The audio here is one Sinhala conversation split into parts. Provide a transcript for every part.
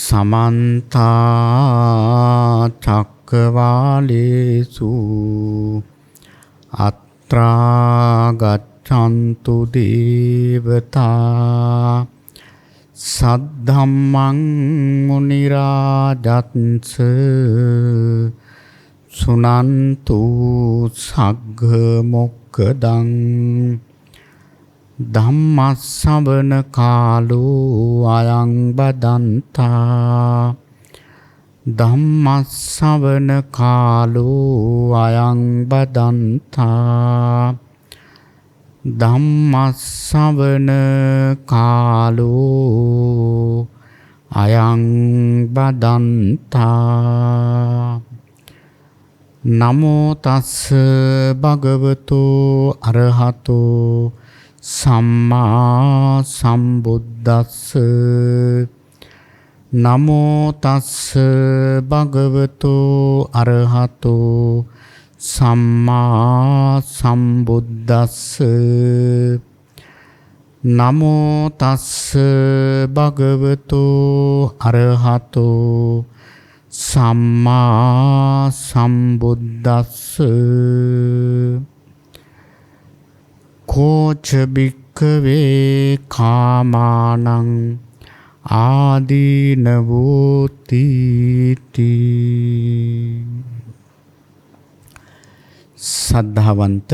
समन्त चक्रवालेषु अत्रा गच्छन्तु देवता सद्धम्मं मुनिराजन्स सुनन्तु सग्ग मोक्खदं ධම්මස්සවන කාලෝ අයං බදන්තා ධම්මස්සවන කාලෝ අයං බදන්තා ධම්මස්සවන කාලෝ අයං බදන්තා නමෝ තස්ස භගවතු අරහතෝ සම්මා සම්බුද්දස්ස නමෝ තස්ස භගවතු අරහතෝ සම්මා සම්බුද්දස්ස නමෝ තස්ස භගවතු අරහතෝ සම්මා සම්බුද්දස්ස කෝච භික්ඛවේ කාමානං ආදීනවෝති සද්ධාවන්ත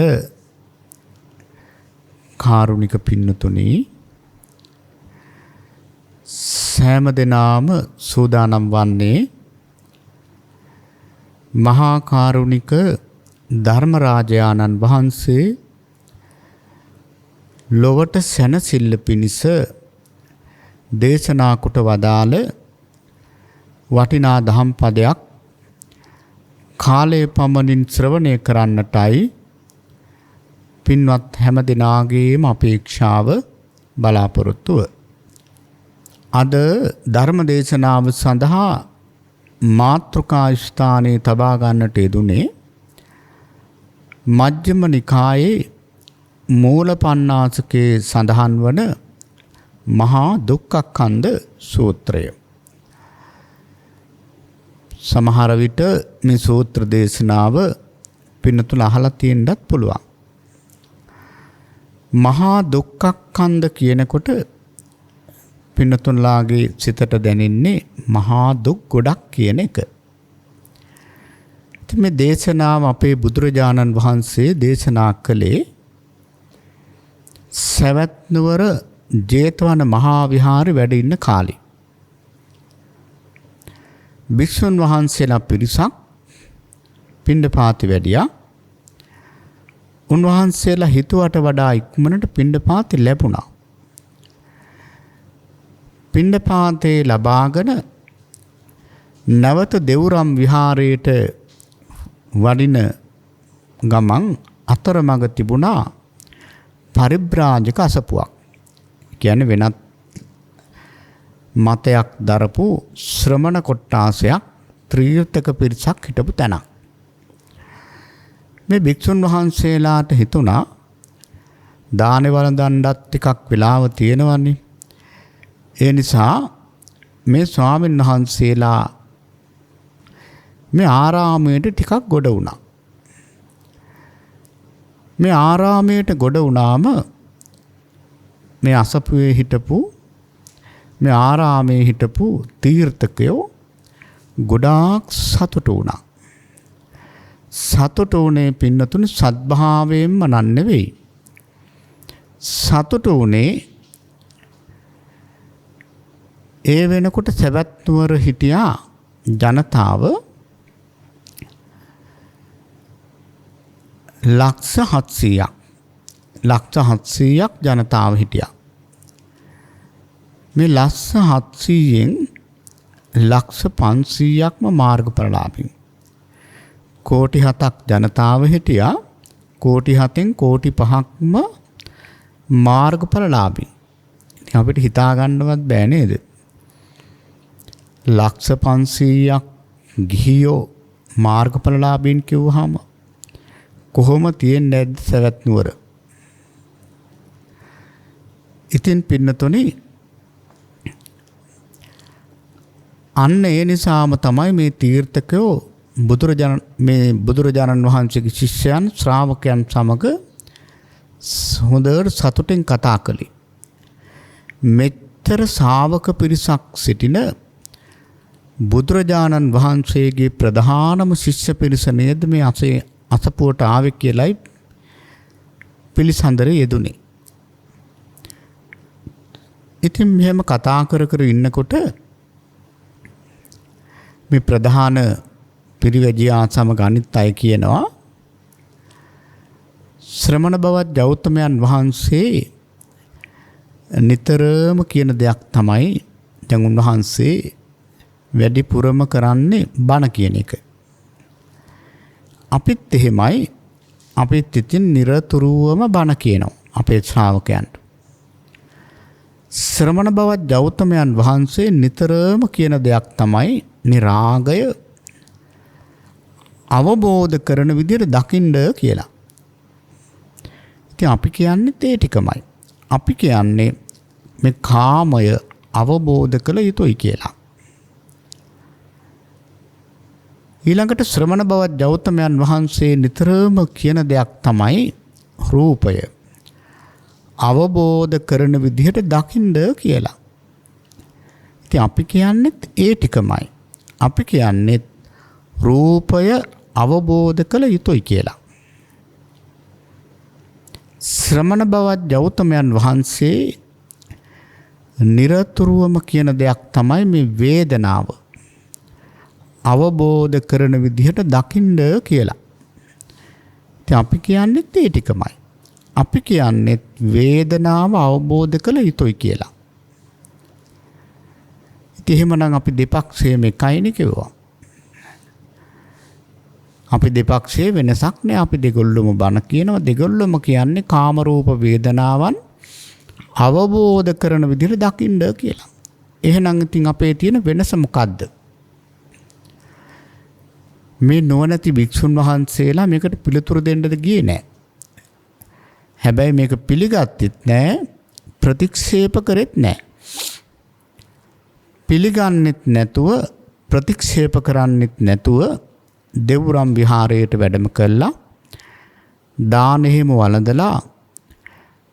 කාරුණික පින්නතුනි සෑම දිනම සූදානම් වන්නේ මහා කාරුණික ධර්මරාජානන් වහන්සේ ලොවට සැනසෙල්ල පිණිස දේශනා කොට වදාළ වටිනා දහම් පදයක් කාලයේ පමණින් ශ්‍රවණය කරන්නටයි පින්වත් හැම දිනාගේම අපේක්ෂාව බලාපොරොත්තුව. අද ධර්ම දේශනාව සඳහා මාතෘකා ස්ථානයේ තබා ගන්නට යෙදුනේ මජ්ක්‍ධිම නිකායේ මූලපණ්ණාසකේ සඳහන් වන මහා දුක්ඛඛන්ධ සූත්‍රය. සමහර විට මේ සූත්‍ර දේශනාව පින්නතුල අහලා තියෙන්නත් පුළුවන්. මහා දුක්ඛඛන්ධ කියනකොට පින්නතුන්ලාගේ සිතට දැනෙන්නේ මහා දුක් ගොඩක් කියන එක. ඉතින් මේ දේශනාව අපේ බුදුරජාණන් වහන්සේ දේශනා කළේ සවැත් නුවර ජේතවන මහා විහාරේ වැඩ ඉන්න කාලේ. භික්ෂුන් වහන්සේලා පිරිසක් පිණ්ඩපාතේ වැඩියා. උන්වහන්සේලා හිතුවට වඩා ඉක්මනට පිණ්ඩපාතේ ලැබුණා. පිණ්ඩපාතේ ලබාගෙන නැවත දෙවුරම් විහාරයට වඩින ගමන් අතරමඟ තිබුණා පරිබ්‍රාජක අසපුවක්. කියන්නේ වෙනත් මතයක් දරපු ශ්‍රමණ කොට්ටාසයක් ත්‍රිවිධක පිරිසක් හිටපු තැනක්. මේ භික්ෂුන් වහන්සේලාට හිතුණා දානේ වළඳන්නත් ටිකක් වෙලාව තියෙනවනේ. ඒ නිසා මේ ස්වාමීන් වහන්සේලා මේ ආරාමයට ටිකක් ගොඩ වුණා. මේ ආරාමයට ගොඩ වුණාම මේ අසපුවේ හිටපු මේ ආරාමයේ හිටපු තීර්ථකයෝ ගොඩාක් සතුටු වුණා. සතුටු වුණේ පින්නතුනි සද්භාවයෙන්ම නන් නෙවෙයි. සතුටු වුණේ ඒ වෙනකොට සවැත් නුවර හිටියා ජනතාව ලක්ෂ 700ක්. ලක්ෂ 700ක් ජනතාව හිටියා. මේ ලක්ෂ 700න් ලක්ෂ 500ක්ම මාර්ගඵලලාභී. කෝටි 7ක් ජනතාව හිටියා. කෝටි 7න් කෝටි 5ක්ම මාර්ගඵලලාභී. ඉතින් අපිට හිතා ගන්නවත් බෑ නේද? ලක්ෂ 500ක් ගිහියෝ මාර්ගඵලලාභීන් කිව්වහම කොහොම තියෙන්නේ නැද්ද සවැත් නුවර? ඉතින් පින්නතුනි අන්න ඒ නිසාම තමයි මේ තීර්ථකයෝ බුදුරජාණන් වහන්සේගේ ශිෂ්‍යයන් ශ්‍රාවකයන් සමග හොඳට සතුටින් කතා කළේ. මෙච්චර ශාවක පිරිසක් සිටින බුදුරජාණන් වහන්සේගේ ප්‍රධානම ශිෂ්‍ය පිරිස නේද මේ අසපුවට ආවේ කියලයි පිළිසඳරේ යෙදුනේ. ඉතින් මෙහෙම කතා කර කර ඉන්නකොට මේ ප්‍රධාන පිරිවැජියා සමග අනිත් අය කියනවා ශ්‍රමණ බවත් ගෞතමයන් වහන්සේ නිතරම කියන දෙයක් තමයි දැන් උන්වහන්සේ වැඩිපුරම කරන්නේ බණ කියන එක. අපිත් එහෙමයි. අපිත් ඉතින් නිරතුරුවම බණ කියනවා අපේ ශ්‍රාවකයන්ට. ශ්‍රමණ බවත් ගෞතමයන් වහන්සේ නිතරම කියන දෙයක් තමයි නිරාගය අවබෝධ කරන විදිහට දකින්න කියලා. ඉතින් අපි කියන්නේ ඒ ටිකමයි. අපි කියන්නේ මේ කාමය අවබෝධ කළ යුතුයි කියලා. ඊළඟට ශ්‍රමණ බවත් ගෞතමයන් වහන්සේ නිතරම කියන දෙයක් තමයි රූපය අවබෝධ කරන විදිහට දකින්න කියලා. ඉතින් අපි කියන්නේත් ඒ ටිකමයි. අපි කියන්නේ රූපය අවබෝධ කළ යුතුයි කියලා. ශ්‍රමණ බවත් ගෞතමයන් වහන්සේ නිරතුරුවම කියන දෙයක් තමයි මේ වේදනාව අවබෝධ කරන විදිහට දකින්න කියලා. ඉතින් අපි කියන්නේත් ඒ ටිකමයි. අපි කියන්නේත් වේදනාව අවබෝධ කළ යුතුයි කියලා. ඉතින් එහෙමනම් අපි දෙපක්ෂයේම එකයිනේ කිව්වා. අපි දෙපක්ෂයේ වෙනසක් නෑ. අපි දෙගොල්ලොම බණ කියනවා. දෙගොල්ලොම කියන්නේ කාම රූප වේදනාවන් අවබෝධ කරන විදිහට දකින්න කියලා. එහෙනම් ඉතින් අපේ තියෙන වෙනස මොකද්ද? මේ නොනැති භික්ෂුන් වහන්සේලා මේකට පිළිතුරු දෙන්නද ගියේ නෑ. හැබැයි මේක පිළිගත්තෙත් නෑ, ප්‍රතික්ෂේප කරෙත් නෑ. පිළිගන්නෙත් නැතුව ප්‍රතික්ෂේප කරන්නෙත් නැතුව දෙව්රම් විහාරයට වැඩම කළා. දාන එහෙම වළඳලා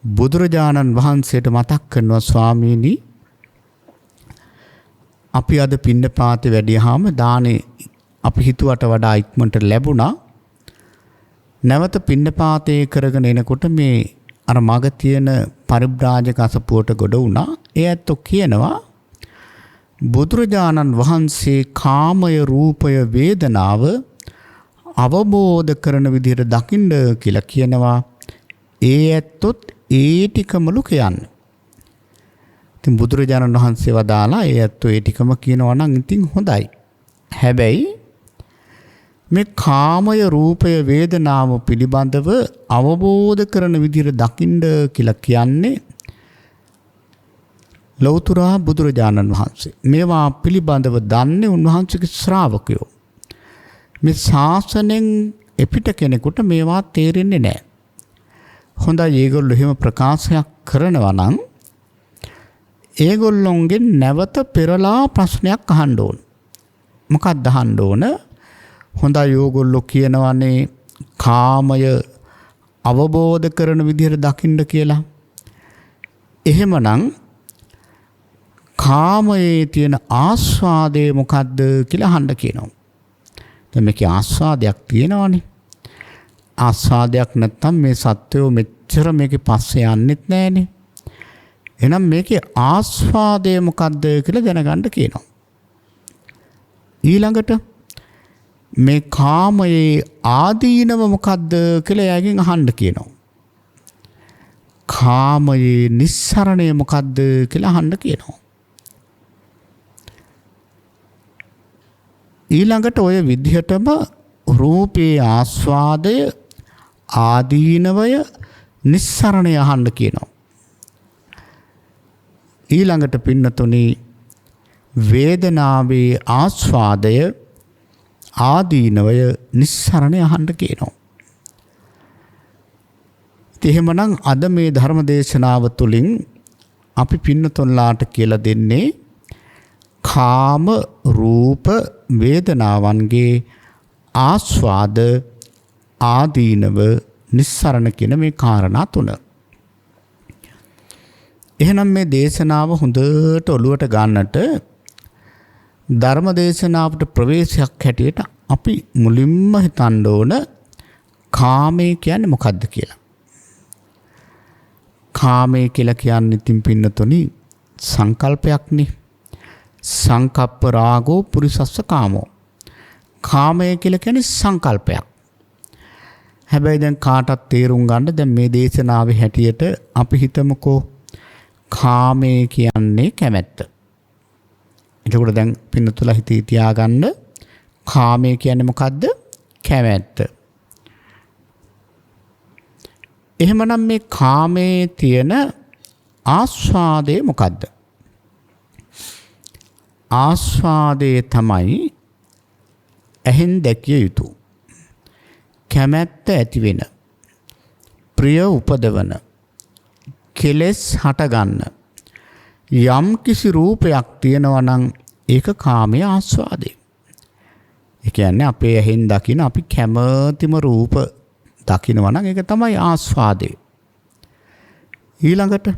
බුදුරජාණන් වහන්සේට මතක් කරනවා ස්වාමීනි අපි අද පින්නපාතේ වැඩියාම දානේ අපි හිතුවට වඩා ඉක්මනට ලැබුණා. නැවත පින්නපාතේ කරගෙන එනකොට මේ අර මග තියෙන පරිබ්‍රාජක අසපුවට ගොඩ වුණා. ඒ ඇත්තෝ කියනවා බුදුරජාණන් වහන්සේ කාමය රූපය වේදනාව අවබෝධ කරන විදිහට දකින්න කියලා කියනවා. ඒ ඇත්තොත් ඒ ටිකමලු කියන්නේ. ඉතින් බුදුරජාණන් වහන්සේ වදාලා ඒ ඇත්තෝ ඒ ටිකම කියනවා නම් ඉතින් හොඳයි. හැබැයි මේ කාමය රූපය වේදනාව පිළිබඳව අවබෝධ කරන විදිහට දකින්න කියලා කියන්නේ ලෞතර බුදුරජාණන් වහන්සේ. මේවා පිළිබඳව දන්නේ උන්වහන්සේගේ ශ්‍රාවකයෝ. මේ ශාසනයෙන් එපිට කෙනෙකුට මේවා තේරෙන්නේ නැහැ. හොඳයි ඒගොල්ලෝ එහෙම ප්‍රකාශයක් කරනවා නම් ඒගොල්ලොන්ගෙන් නැවත පෙරලා ප්‍රශ්නයක් අහන්න ඕන. මොකක්ද අහන්න ඕන? හොඳයි ඕගොල්ලෝ කියනවානේ කාමය අවබෝධ කරන විදිහට දකින්න කියලා. එහෙමනම් කාමයේ තියෙන ආස්වාදය මොකද්ද කියලා අහන්න කියනවා. දැන් මේකේ ආස්වාදයක් තියෙනවනේ. ආස්වාදයක් නැත්තම් මේ සත්වෝ මෙච්චර මේකේ පස්සේ යන්නෙත් නැහනේ. එහෙනම් මේකේ ආස්වාදය මොකද්ද කියලා දැනගන්න කියනවා. ඊළඟට මේ කාමයේ ආදීනව මොකද්ද කියලා එයාගෙන් අහන්න කියනවා. කාමයේ නිස්සරණය මොකද්ද කියලා අහන්න කියනවා. ඊළඟට ඔය විදිහටම රූපේ ආස්වාදය ආදීනවය නිස්සරණය අහන්න කියනවා. ඊළඟට පින්නතුනි වේදනාවේ ආස්වාදය ආදීනවය නිස්සරණය අහන්න කියනවා. එහෙමනම් අද මේ ධර්ම දේශනාව තුළින් අපි පින්නතුන්ලාට කියලා දෙන්නේ කාම රූප වේදනාවන්ගේ ආස්වාද ආදීනව නිස්සරණ කියන මේ කාරණා තුන. එහෙනම් මේ දේශනාව හොඳට ඔළුවට ගන්නට ධර්ම දේශනාවට ප්‍රවේශයක් හැටියට අපි මුලින්ම හිතන්න ඕන කාමය කියන්නේ මොකක්ද කියලා. කාමය කියලා කියන්නේ ඉතින් පින්නතුනි සංකල්පයක්නේ. සංකප්ප රාගෝ පුරිසස්ස කාමෝ. කාමය කියලා කියන්නේ සංකල්පයක්. හැබැයි දැන් කාටත් තේරුම් ගන්න දැන් මේ දේශනාවේ හැටියට අපි හිතමුකෝ කාමය කියන්නේ කැමැත්ත. එතකොට දැන් පින්නතුලා හිතේ තියාගන්න කාමය කියන්නේ මොකද්ද? කැමැත්ත. එහෙමනම් මේ කාමයේ තියෙන ආස්වාදය මොකද්ද? ආස්වාදය තමයි ඇහෙන් දැකිය යුතු. කැමැත්ත ඇති වෙන. ප්‍රිය උපදවන. කෙලෙස් හටගන්න. යම් කිසි රූපයක් තියෙනවා නම් ඒක කාමයේ ආස්වාදය. ඒ කියන්නේ අපේ ඇහෙන් දකින අපි කැමතිම රූප දකිනවා නම් ඒක තමයි ආස්වාදය. ඊළඟට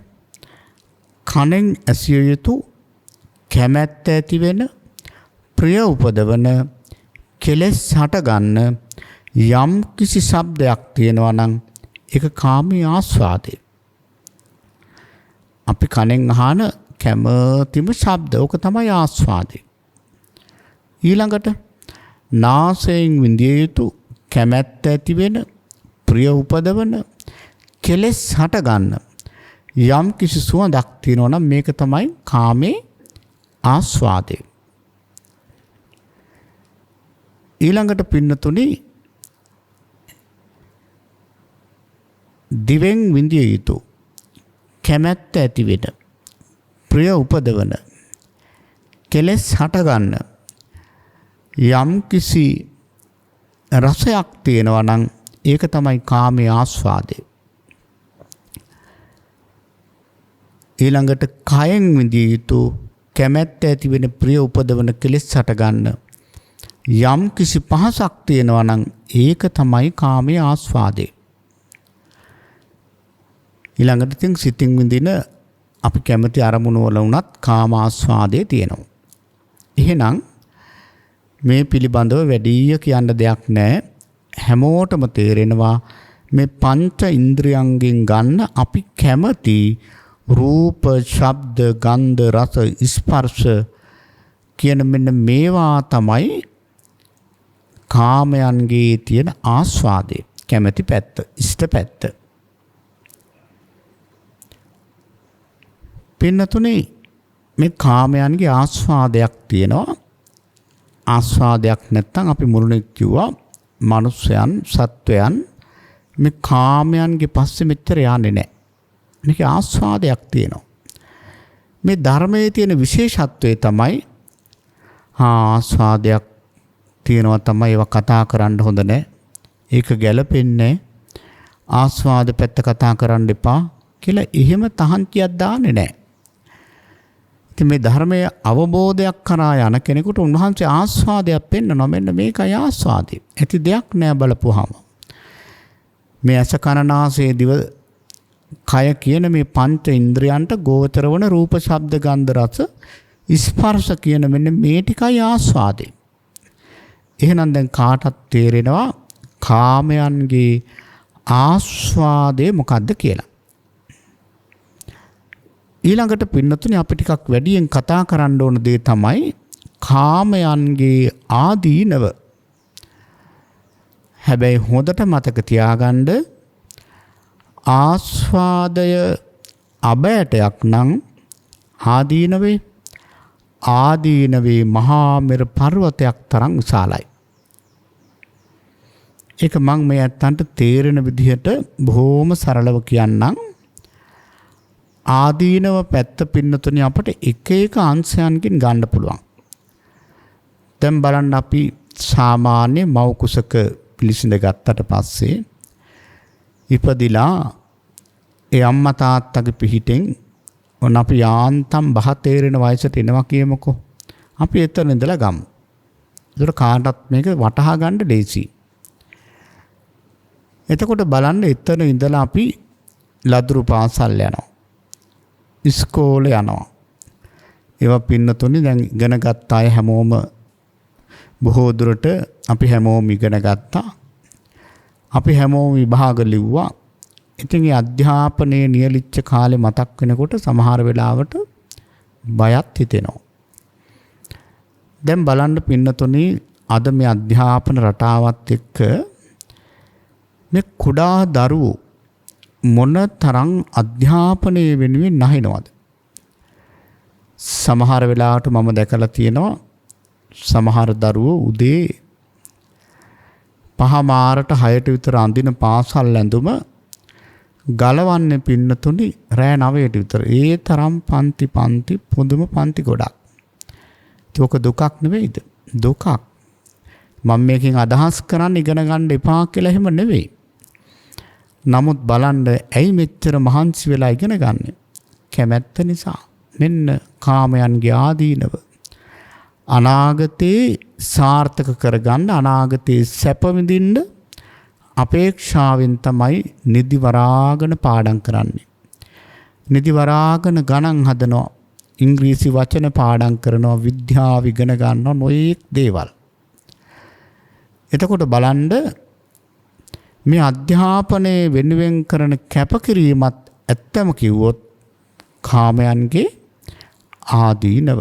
කනෙන් ඇසිය යුතු කැමැත්ත ඇති වෙන ප්‍රිය උපදවන කෙලෙස් හටගන්න යම් කිසි ශබ්දයක් තියෙනවා නම් ඒක කාමයේ ආස්වාදය. අපි කනෙන් අහන කැමතිම ශබ්ද ඕක තමයි ආස්වාදය. ඊළඟට නාසයෙන් විඳිය යුතු කැමැත්ත ඇති වෙන ප්‍රිය උපදවන කෙලෙස් හටගන්න යම් කිසි සුවඳක් තියෙනවා නම් මේක තමයි කාමයේ ආස්වාදය. ඊළඟට පින්නතුනි දිවෙන් විඳිය යුතු කැමැත්ත ඇති වෙන ප්‍රිය උපදවන කෙලෙස් හටගන්න යම් කිසි රසයක් තියෙනවා නම් ඒක තමයි කාමයේ ආස්වාදය. ඊළඟට කයෙන් විඳිය යුතු කැමැත්ත ඇති වෙන ප්‍රිය උපදවන කෙලෙස් හටගන්න යම් කිසි පහසක් තියෙනවා නම් ඒක තමයි කාමයේ ආස්වාදය. ඊළඟට ඉතින් සිතින් විඳින අපි කැමති අරමුණු වල උනත් කාම ආස්වාදයේ තියෙනවා. එහෙනම් මේ පිළිබඳව වැඩි කියන්න දෙයක් නැහැ. හැමෝටම තේරෙනවා මේ පංච ඉන්ද්‍රියයන්ගෙන් ගන්න අපි කැමති රූප, ශබ්ද, ගන්ධ, රස, ස්පර්ශ කියන මෙන්න මේවා තමයි කාමයන්ගේ තියෙන ආස්වාදය. කැමැති පැත්ත, ඉෂ්ට පැත්ත. පින්නතුනේ මේ කාමයන්ගේ ආස්වාදයක් තියෙනවා. ආස්වාදයක් නැත්නම් අපි මුලින් කිව්වා මනුස්සයන්, සත්වයන් මේ කාමයන්ගේ පස්සේ මෙච්චර යන්නේ නැහැ. මේක ආස්වාදයක් තියෙනවා. මේ ධර්මයේ තියෙන විශේෂත්වය තමයි ආස්වාදයක් තියෙනවා තමයි ඒවා කතා කරන්න හොඳ නැහැ. ඒක ගැළපෙන්නේ ආස්වාද පැත්ත කතා කරන්න එපා කියලා එහෙම තහංචියක් දාන්නේ නැහැ. ඉතින් මේ ධර්මයේ අවබෝධයක් කරා යන කෙනෙකුට උන්වහන්සේ ආස්වාදයක් පෙන්වනවා. මෙන්න මේකයි ආස්වාදය. ඇති දෙයක් නෑ බලපුවාම. මේ අස කන නාසය දිව කය කියන මේ පංච ඉන්ද්‍රයන්ට ගෝචර වන රූප, ශබ්ද, ගන්ධ, රස, ස්පර්ශ කියන මෙන්න මේ ටිකයි ආස්වාදේ. එහෙනම් දැන් කාටත් තේරෙනවා කාමයන්ගේ ආස්වාදේ මොකද්ද කියලා. ඊළඟට පින්නතුනේ අපි ටිකක් වැඩියෙන් කතා කරන්න ඕන දේ තමයි කාමයන්ගේ ආදීනව. හැබැයි හොඳට මතක තියාගන්න ආස්වාදය අබෑටයක් නම් ආදීනවේ මහා මෙර පර්වතයක් තරම් විශාලයි. ඒක මම මේ අතන්ට තේරෙන විදිහට බොහොම සරලව කියන්නම්. ආදීනව පැත්ත පින්නතුනේ අපට එක එක අංශයන්කින් ගන්න පුළුවන්. දැන් බලන්න අපි සාමාන්‍ය මව් කුසක පිළිසිඳ ගත්තට පස්සේ ඉපදිලා ඒ අම්මා තාත්තගේ පිහිටෙන් ඔන්න අපි යාන්තම් බහ තේරෙන වයසට එනවා කියමුකෝ. අපි එතන ඉඳලා ගමු. ඒතර කාටත් මේක වටහා ගන්න ලේසියි. එතකොට බලන්න එතන ඉඳලා අපි ලදරු පාසල් යනවා. ඉස්කෝලේ යනවා. ඒවා පින්නතුනි දැන් ඉගෙන ගත්ත අය හැමෝම බොහෝ දුරට අපි හැමෝම ඉගෙන ගත්තා. අපි හැමෝම විභාග ලිව්වා. ඉතින් මේ අධ්‍යාපනයේ නියලිච්ච කාලේ මතක් වෙනකොට සමහර වෙලාවට බයත් හිතෙනවා. දැන් බලන්න පින්නතුනි අද මේ අධ්‍යාපන රටාවත් එක්ක මේ කුඩා දරුවෝ මොන තරම් අධ්‍යාපනයේ වෙනුවෙන් නැහිනවද? සමහර වෙලාවට මම දැකලා තියෙනවා සමහර දරුවෝ උදේ 5 මාරට 6ට විතර අඳින පාසල් ඇඳුම ගලවන්නේ පින්නතුනි රෑ 9ට විතර. ඒ තරම් පන්ති පුදුම පන්ති ගොඩක්. ඒක දුකක් නෙවෙයිද? දුකක්. මම මේකෙන් අදහස් කරන්නේ ඉගෙන ගන්න එපා කියලා එහෙම නෙවෙයි. නමුත් බලන්න ඇයි මෙච්චර මහන්සි වෙලා ඉගෙන ගන්නෙ? කැමැත්ත නිසා. මෙන්න කාමයන්ගේ ආදීනව. අනාගතේ සාර්ථක කරගන්න අනාගතේ සැප විඳින්න අපේක්ෂාවෙන් තමයි නිදි වරාගෙන පාඩම් කරන්නේ. නිදි වරාගෙන ගණන් හදනවා. ඉංග්‍රීසි වචන පාඩම් කරනවා. විද්‍යාව ඉගෙන ගන්නවා. නොයෙක් දේවල්. එතකොට බලන්න මේ අධ්‍යාපනයේ වෙනුවෙන් කරන කැපකිරීමත් ඇත්තම කිව්වොත් කාමයන්ගේ ආදීනව.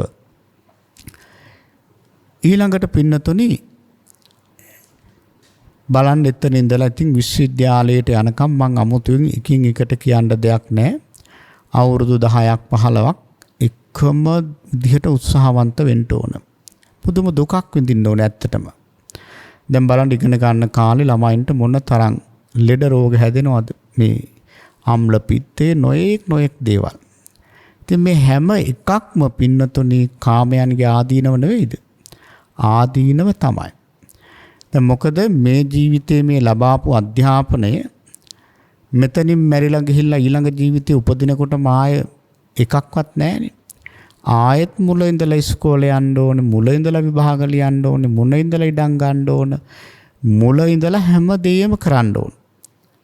ඊළඟට පින්නතුනි බලන්න එතන ඉඳලා ඉතින් විශ්වවිද්‍යාලයට යනකම් මම අමුතුවෙන් එකින් එකට කියන්න දෙයක් නැහැ. අවුරුදු 10ක් 15ක් එකම විදිහට උත්සාහවන්ත වෙන්න ඕන. පුදුම දුකක් විඳින්න ඕන ඇත්තටම. දැන් බලන්න ඉගෙන ගන්න කාලේ ළමයින්ට මොන තරම් ලෙඩ රෝග හැදෙනවද? මේ අම්ල පිත්තේ නොඑක් දේවල්. ඉතින් මේ හැම එකක්ම පින්නතුනි කාමයන්ගේ ආදීනව නෙවෙයිද? ආදීනව තමයි. දැන් මොකද මේ ජීවිතයේ මේ ලබාපු අධ්‍යාපනය මෙතනින් මැරිලා ගිහිල්ලා ඊළඟ ජීවිතේ උපදිනකොට මාය එකක්වත් නැහැනේ. ආයෙත් මුල ඉඳලා ඉස්කෝලේ යන්න ඕනේ, මුල ඉඳලා විභාග ලියන්න ඕනේ, මුල ඉඳලා ඉඩම් ගන්න ඕනේ, මුල ඉඳලා හැමදේම කරන්න ඕනේ.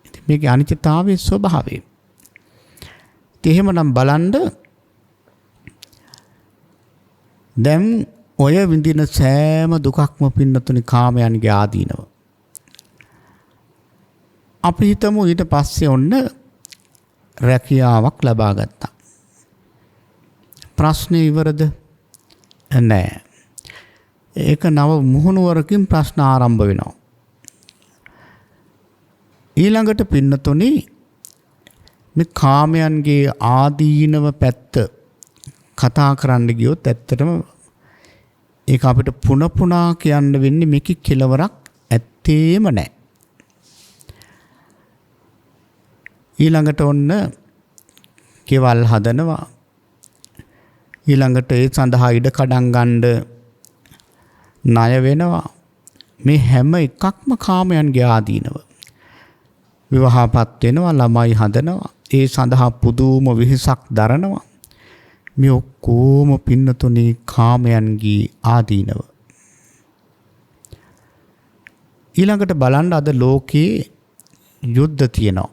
ඉතින් මේකේ අනිත්‍යතාවයේ ස්වභාවය. ඉතින් එහෙමනම් බලන්න දැන් ඔය විඳින සෑම දුකක්ම පින්නතුනි කාමයන්ගේ ආදීනව. අපි හිතමු ඊට පස්සේ ඔන්න රැකියාවක් ලබා ගත්තා. ප්‍රශ්නේ ඉවරද? නෑ. ඒක නව මුහුණුවරකින් ප්‍රශ්න ආරම්භ වෙනවා. ඊළඟට පින්නතුනි මේ කාමයන්ගේ ආදීනව පැත්ත කතා කරන්න ගියොත් ඇත්තටම ඒක අපිට පුනා කියන්න වෙන්නේ මේකේ කෙලවරක් ඇත්තේම නැහැ. ඊළඟට ඔන්න කෙවල් හදනවා. ඊළඟට ඒ සඳහා ඉඩ කඩම් ගන්න ණය වෙනවා. මේ හැම එකක්ම කාමයන්ගේ ආදීනව. විවාහපත් වෙනවා, ළමයි හදනවා. ඒ සඳහා පුදුම වෙහෙසක් දරනවා. මේ ඔක්කොම පින්නතුනි කාමයන්ගේ ආදීනව. ඊළඟට බලන්න අද ලෝකේ යුද්ධ තියෙනවා.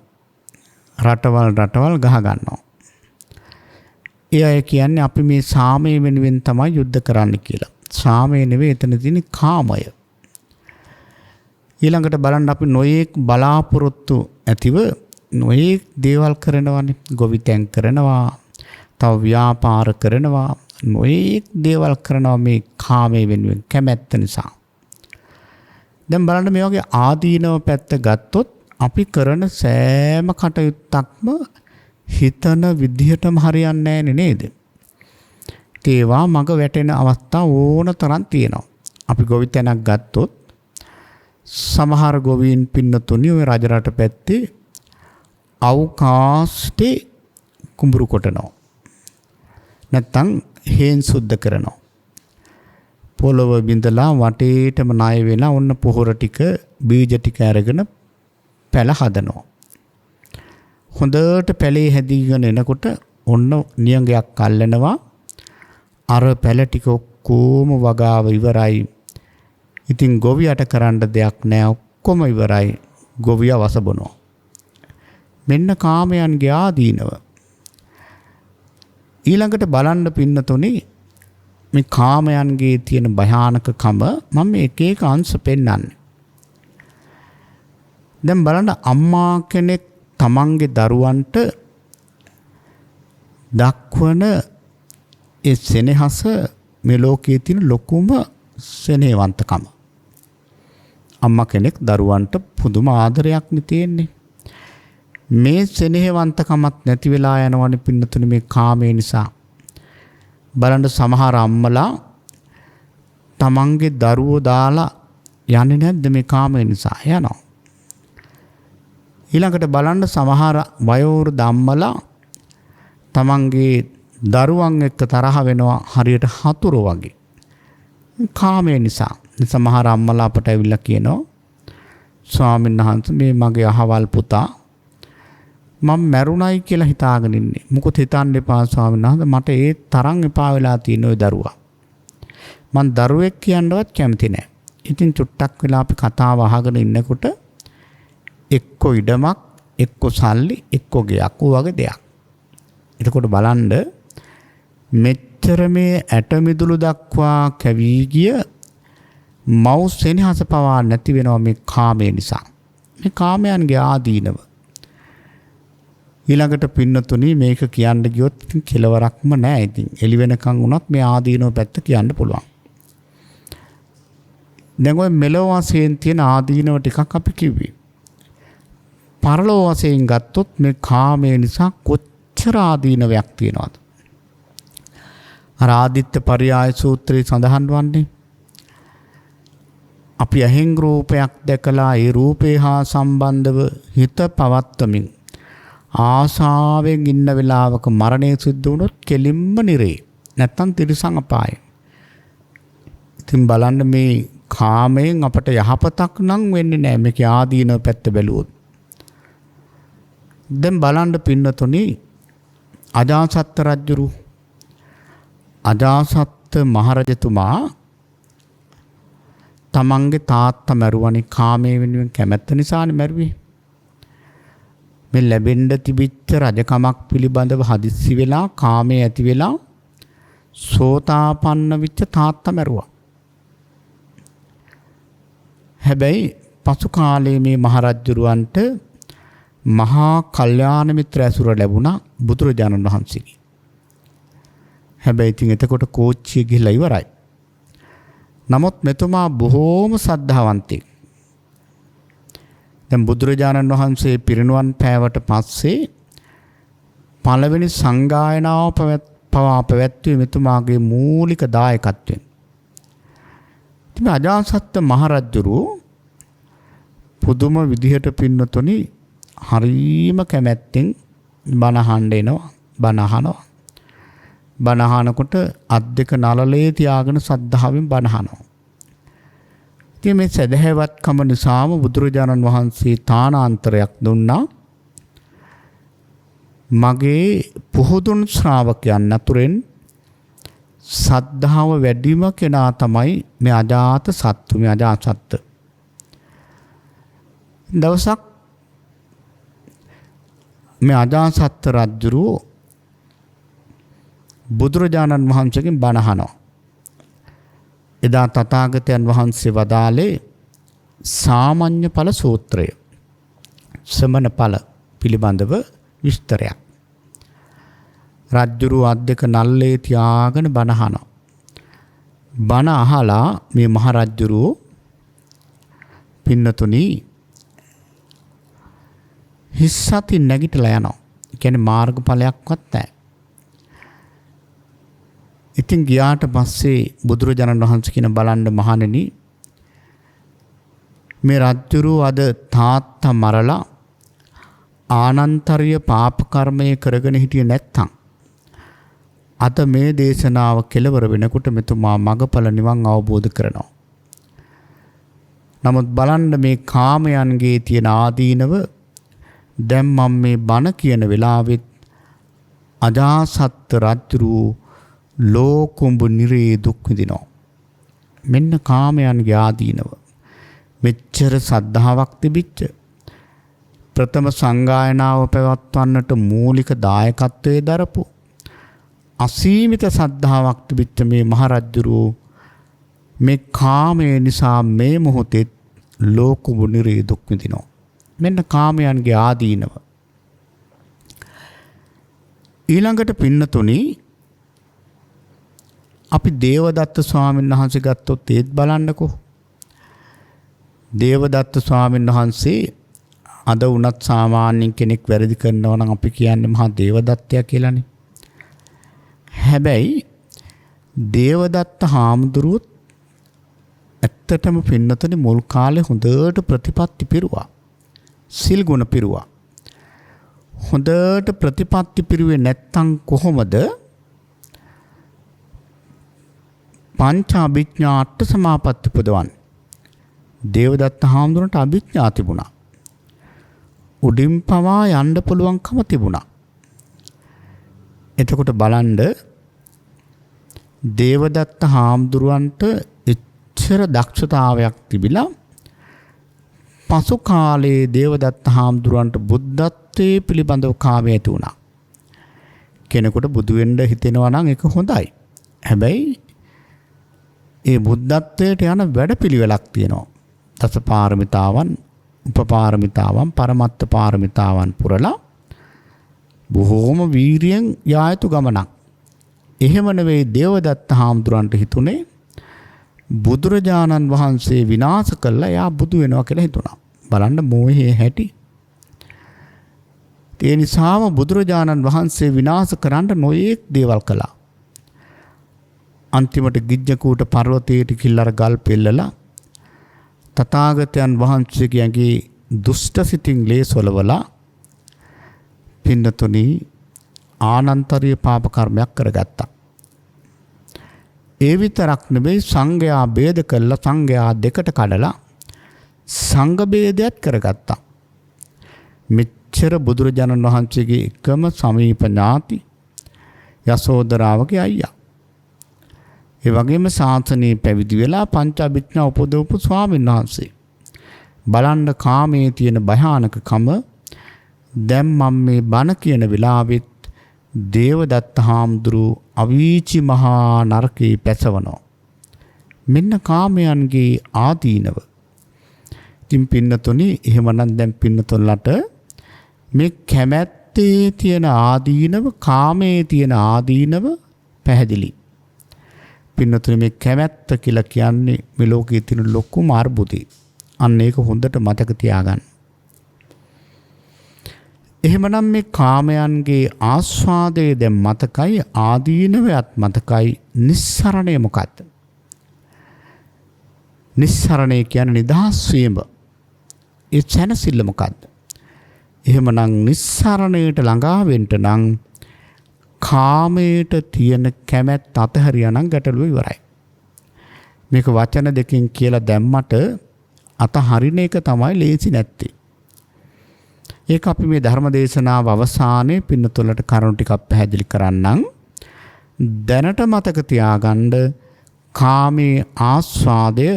රටවල් ගහ ගන්නවා. ඒ අය කියන්නේ අපි මේ සාමය වෙනුවෙන් තමයි යුද්ධ කරන්න කියලා. සාමය නෙවෙයි එතන තියෙන කාමය. ඊළඟට බලන්න අපි නොයේක් බලාපොරොත්තු ඇතිව නොයේක් දේවල් කරනවානේ. ගොවිතැන් කරනවා, තව ව්‍යාපාර කරනවා, නොයේක් දේවල් කරනවා මේ කාමය වෙනුවෙන් කැමැත්ත නිසා. දැන් බලන්න මේ වගේ ආදීනව පැත්ත ගත්තොත් අපි කරන සෑම කටයුත්තක්ම හිතන විදිහටම හරියන්නේ නැහැ නේද? ඒවා මග වැටෙන අවස්ථා ඕන තරම් තියෙනවා. අපි ගොවිතැනක් ගත්තොත් සමහර ගොවීන් පින්නතුනි ඔය රජරට පැත්තේ අවකාශයේ කුඹුරු කොටනවා. නැත්තම් හේන් සුද්ධ කරනවා. පොළව බිඳලා වටේටම ණය වෙලා ඔන්න පොහොර ටික බීජ ටික අරගෙන පැල හදනවා. හොඳට පැලේ හැදීගෙන එනකොට ඔන්න නියඟයක් අල්ලනවා. අර පැල ටික ඔක්කොම වගාව ඉවරයි. ඉතින් ගොවියට කරන්න දෙයක් නැහැ. ඔක්කොම ඉවරයි. ගොවියා වසබනවා. මෙන්න කාමයන්ගේ ආදීනව. ඊළඟට බලන්න පින්නතුනි මේ කාමයන්ගේ තියෙන භයානකකම මම එක එක අංශ පෙන්නන්නේ. දැන් බලන්න අම්මා කෙනෙක් තමන්ගේ දරුවන්ට දක්වන ඒ සෙනෙහස මේ ලෝකයේ තියෙන ලොකුම සෙනෙහවන්තකම. අම්මා කෙනෙක් දරුවන්ට පුදුම ආදරයක් නේ තියෙන්නේ. මේ සෙනෙහවන්තකමත් නැති වෙලා යනවනේ පින්නතුනේ මේ කාමයේ නිසා. බලන්න සමහර අම්මලා තමන්ගේ දරුවෝ දාලා යන්නේ නැද්ද මේ කාමයේ නිසා? යනවා. ඊළඟට බලන්න සමහර වයෝවෘද්ධ අම්මලා තමන්ගේ දරුවන් එක්ක තරහ වෙනවා හරියට හතුරු වගේ. කාමයේ නිසා. සමහර අම්මලා අපට ඇවිල්ලා කියනවා ස්වාමීන් වහන්සේ මේ මගේ අහවල් පුතා මම මැරුණයි කියලා හිතාගෙන ඉන්නේ. මොකද හිතන්න එපා ස්වාමීන් වහන්සේ මට ඒ තරම් එපා වෙලා තියෙන ওই දරුවා. මං දරුවෙක් කියන්නවත් කැමති නැහැ. ඉතින් චුට්ටක් වෙලා අපි කතාව අහගෙන ඉන්නකොට එක්ක ඉඩමක්, එක්ක සල්ලි, එක්ක ගෙයක් වගේ දෙයක්. එතකොට බලන්න මෙච්චර මේ ඇට මිදුළු දක්වා කැවී ගිය මව් සෙනෙහස පවා නැති වෙනවා මේ කාමයේ නිසා. මේ කාමයන්ගේ ආදීනව. ඊළඟට පින්නතුනි මේක කියන්න ගියොත් ඉතින් කෙලවරක්ම නැහැ. ඉතින් එළි වෙනකන් වුණත් මේ ආදීනව පැත්ත කියන්න පුළුවන්. දැන් ඔය මෙලොව වශයෙන් තියෙන ආදීනව ටිකක් අපි කිව්වේ. පරලොව වශයෙන් ගත්තොත් මේ කාමයේ නිසා කොච්චර ආදීනවයක් තියෙනවද? අර ආදිත්‍ය පරියාය සූත්‍රයේ සඳහන් වන්නේ අපි ඇහෙන් රූපයක් දැකලා ඒ රූපේ හා සම්බන්ධව හිත පවත්වමින් ආසාවෙන් ඉන්න වෙලාවක මරණය සිද්ධ වුණොත් කෙලින්ම නිරේ. නැත්තම් තිරිසන් අපායේ. ඉතින් බලන්න මේ කාමයෙන් අපට යහපතක් නම් වෙන්නේ නැහැ මේකේ ආදීනව පැත්ත බැලුවොත්. දැන් බලන්න පින්නතුනි අජාසත් රජුරු අජාසත් මහරජතුමා තමන්ගේ තාත්තා මැරුවනේ කාමයේ වෙනුවෙන් කැමැත්ත නිසානේ මැරුවේ. මේ ලැබෙන්න තිබිච්ච රජකමක් පිළිබඳව හදිස්සි වෙලා කාමයේ ඇති වෙලා සෝතාපන්න වෙච්ච තාත්තා මැරුවා. හැබැයි පසු කාලයේ මේ මහරජුරවන්ට මහා කල්යාණ මිත්‍ර ඇසුර ලැබුණා බුදුරජාණන් වහන්සේගේ. හැබැයි ඉතින් එතකොට කෝච්චිය ගිහිලා ඉවරයි. නමුත් මෙතුමා බොහෝම සද්ධාවන්තයෙක්. දැන් බුදුරජාණන් වහන්සේ පිරිනුවන් පෑවට පස්සේ පළවෙනි සංගායනාව පවා පැවැත්වුවේ මෙතුමාගේ මූලික දායකත්වයෙන්. ඉතින් අජාසත් මහරජුරු පුදුම විදිහට පින්නතුනි හරීම කැමැත්තෙන් බණ අහන්න එනවා. බණ අහනවා. බණ අහනකොට අත් දෙක නළලේ තියාගෙන සද්ධාවෙන් බණ අහනවා. ඉතින් මේ සදහැවත්කම නිසාම බුදුරජාණන් වහන්සේ තානාන්තරයක් දුන්නා. මගේ පුහුදුන් ශ්‍රාවකයන් අතුරෙන් සද්ධාව වැඩිම කෙනා තමයි මේ අජාත සත්තු මේ අජාසත්. දවසක් මේ අජාසත් රජුරු බුදුරජාණන් වහන්සේගෙන් බණ අහනවා. එදා තථාගතයන් වහන්සේ වදාළේ සාමාන්‍ය ඵල සූත්‍රය. සමන ඵල පිළිබඳව විස්තරයක්. රජුරු අත් දෙක නල්ලේ තියාගෙන බණ අහනවා. බණ අහලා මේ මහ රජුරු පින්නතුනි හිස්සති නැගිටලා යනවා. ඒ කියන්නේ මාර්ගඵලයක්වත් නැහැ. ඉතින් ගියාට පස්සේ බුදුරජාණන් වහන්සේ කියන බලන්න මහණෙනි මේ රජුරු අද තාත්තා මරලා ආනන්තරීය පාප කර්මය කරගෙන හිටියේ නැත්තම් අද මේ දේශනාව කෙලවර වෙනකොට මෙතුමා මගඵල නිවන් අවබෝධ කරනවා. නමුත් බලන්න මේ කාමයන්ගේ තියෙන ආදීනව දැන් මම මේ බණ කියන වෙලාවෙත් අජාසත් රජුරු ලෝකුඹු නිරේ දුක් විඳිනවා. මෙන්න කාමයන්ගේ ආදීනව. මෙච්චර සද්ධාාවක් තිබිච්ච ප්‍රථම සංගායනාව පැවැත්වන්නට මූලික දායකත්වයේ දරපු අසීමිත සද්ධාාවක් තිබිච්ච මේ මහරජුරෝ මේ කාමය නිසා මේ මොහොතේ ලෝකුඹු නිරේ දුක් විඳිනවා. මෙන්න කාමයන්ගේ ආදීනව. ඊළඟට පින්නතුනි අපි දේවදත්ත ස්වාමීන් වහන්සේ ගත්තොත් ඒත් බලන්නකෝ. දේවදත්ත ස්වාමීන් වහන්සේ අද වුණත් සාමාන්‍යයෙන් කෙනෙක් වැරදි කරනවා නම් අපි කියන්නේ මහා දේවදත්තයා කියලානේ. හැබැයි දේවදත්ත හාමුදුරුවෝ ඇත්තටම පින්නතුනි මුල් කාලේ හොඳට ප්‍රතිපත්ති පිරුවා. සිල් ගුණ පිරුවා. හොඳට ප්‍රතිපත්ති පිරුවේ නැත්තම් කොහොමද පංච අභිඥා අට සමාපatti පුදවන්නේ? දේවදත්ත හාමුදුරන්ට අභිඥා තිබුණා. උඩින් පවා යන්න පුළුවන්කම තිබුණා. එතකොට බලන්න දේවදත්ත හාමුදුරන්ට එච්චර දක්ෂතාවයක් තිබිලා පසු කාලයේ දේවදත්ත හාමුදුරන්ට බුද්ධත්වයේ පිළිබඳව කාමය ඇති වුණා. කෙනෙකුට බුදු වෙන්න හිතෙනවා නම් ඒක හොඳයි. හැබැයි ඒ බුද්ධත්වයට යන වැඩපිළිවෙලක් තියෙනවා. දස පාරමිතාවන්, උපපාරමිතාවන්, පරමත්ත පාරමිතාවන් පුරලා බොහෝම වීරියෙන් යා යුතු ගමනක්. එහෙම නෙවෙයි දේවදත්ත හාමුදුරන්ට හිතුනේ බුදුරජාණන් වහන්සේ විනාශ කළා එයා බුදු වෙනවා කියලා හිතුණා. බලන්න මෝහයේ හැටි. ඒ නිසාම බුදුරජාණන් වහන්සේ විනාශ කරන්න නොයේක් දේවල් කළා. අන්තිමට ගිජ්ජකූට පර්වතයට කිල්ලර ගල් පෙල්ලලා තථාගතයන් වහන්සේගේ දුෂ්ට සිතින් ලේසොලවලා පින්නතුනි ආනන්තරීය පාප කර්මයක් කරගත්තා. ඒ විතරක් නෙවෙයි සංඝයා ભેද කළා, සංඝයා දෙකට කඩලා සංඝ ભેදයක් කරගත්තා. මෙච්චර බුදුරජාණන් වහන්සේගේ එකම සමීප ඥාති යසෝදරාවගේ අයියා. ඒ වගේම ශාසනයේ පැවිදි වෙලා පංච අභිඥා උපදවපු ස්වාමීන් වහන්සේ. බලන්න කාමයේ තියෙන භයානකකම. දැන් මම මේ බණ කියන වෙලාවෙත් දේවදත්ත හාමුදුරුව අවීචි මහා නරකේ පැසවනවා. මෙන්න කාමයන්ගේ ආදීනව. ඉතින් පින්නතුනි එහෙමනම් දැන් පින්නතුන්ලට මේ කැමැත්තේ තියෙන ආදීනව, කාමයේ තියෙන ආදීනව පැහැදිලි. පින්නතුනි මේ කැමැත්ත කියලා කියන්නේ මේ ලෝකයේ තියෙන ලොකුම අර්බුදේ. අන්න ඒක හොඳට මතක තියාගන්න. එහෙමනම් මේ කාමයන්ගේ ආස්වාදයේ දැන් මතකයි, ආදීනවයත් මතකයි. නිස්සරණය මොකක්ද? නිස්සරණය කියන්නේ නිදහස් වීම. ඒ සැනසෙල්ල මොකක්ද? එහෙමනම් නිස්සරණයට ළඟා වෙන්න නම් කාමයට තියෙන කැමැත්ත අතහැරියා නම් ගැටලුව ඉවරයි. මේක වචන දෙකකින් කියලා දැම්මට අතහරින එක තමයි ලේසි නැත්තේ. ඒක අපි මේ ධර්ම දේශනාව අවසානයේ පින්නතුලට කරුණු ටිකක් පැහැදිලි කරන්නම්. දැනට මතක තියාගන්න කාමයේ ආස්වාදය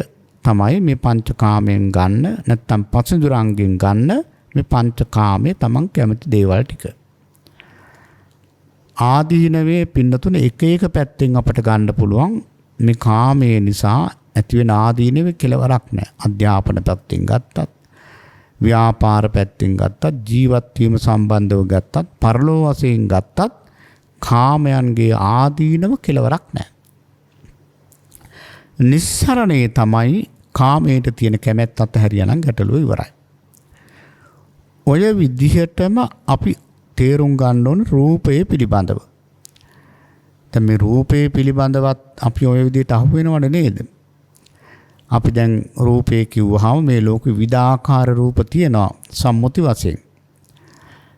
තමයි මේ පංචකාමයෙන් ගන්න, නැත්තම් පංචදුරාංගයෙන් ගන්න මේ පංචකාමයේ තමන් කැමති දේවල් ටික. ආදීනවේ පින්නතුනේ එක එක පැත්තෙන් අපට ගන්න පුළුවන්. මේ කාමයේ නිසා ඇතිවෙන ආදීනවේ කෙලවරක් නැහැ. අධ්‍යාපන පැත්තෙන් ගත්තත්, ව්‍යාපාර පැත්තෙන් ගත්තත්, ජීවත් වීම සම්බන්ධව ගත්තත්, පරලෝ වශයෙන් ගත්තත් කාමයන්ගේ ආදීනව කෙලවරක් නැහැ. නිස්සරණේ තමයි කාමයට තියෙන කැමැත්ත අතහැරියා නම් ගැටලුව ඉවරයි. ඔය විදිහටම අපි තේරුම් ගන්න ඕන රූපයේ පිළිබඳව. දැන් මේ රූපයේ පිළිබඳවත් අපි ඔය විදිහට අහු වෙනවද නේද? අපි දැන් රූපේ කිව්වහම මේ ලෝකෙ විවිධාකාර රූප තියෙනවා සම්මුති වශයෙන්.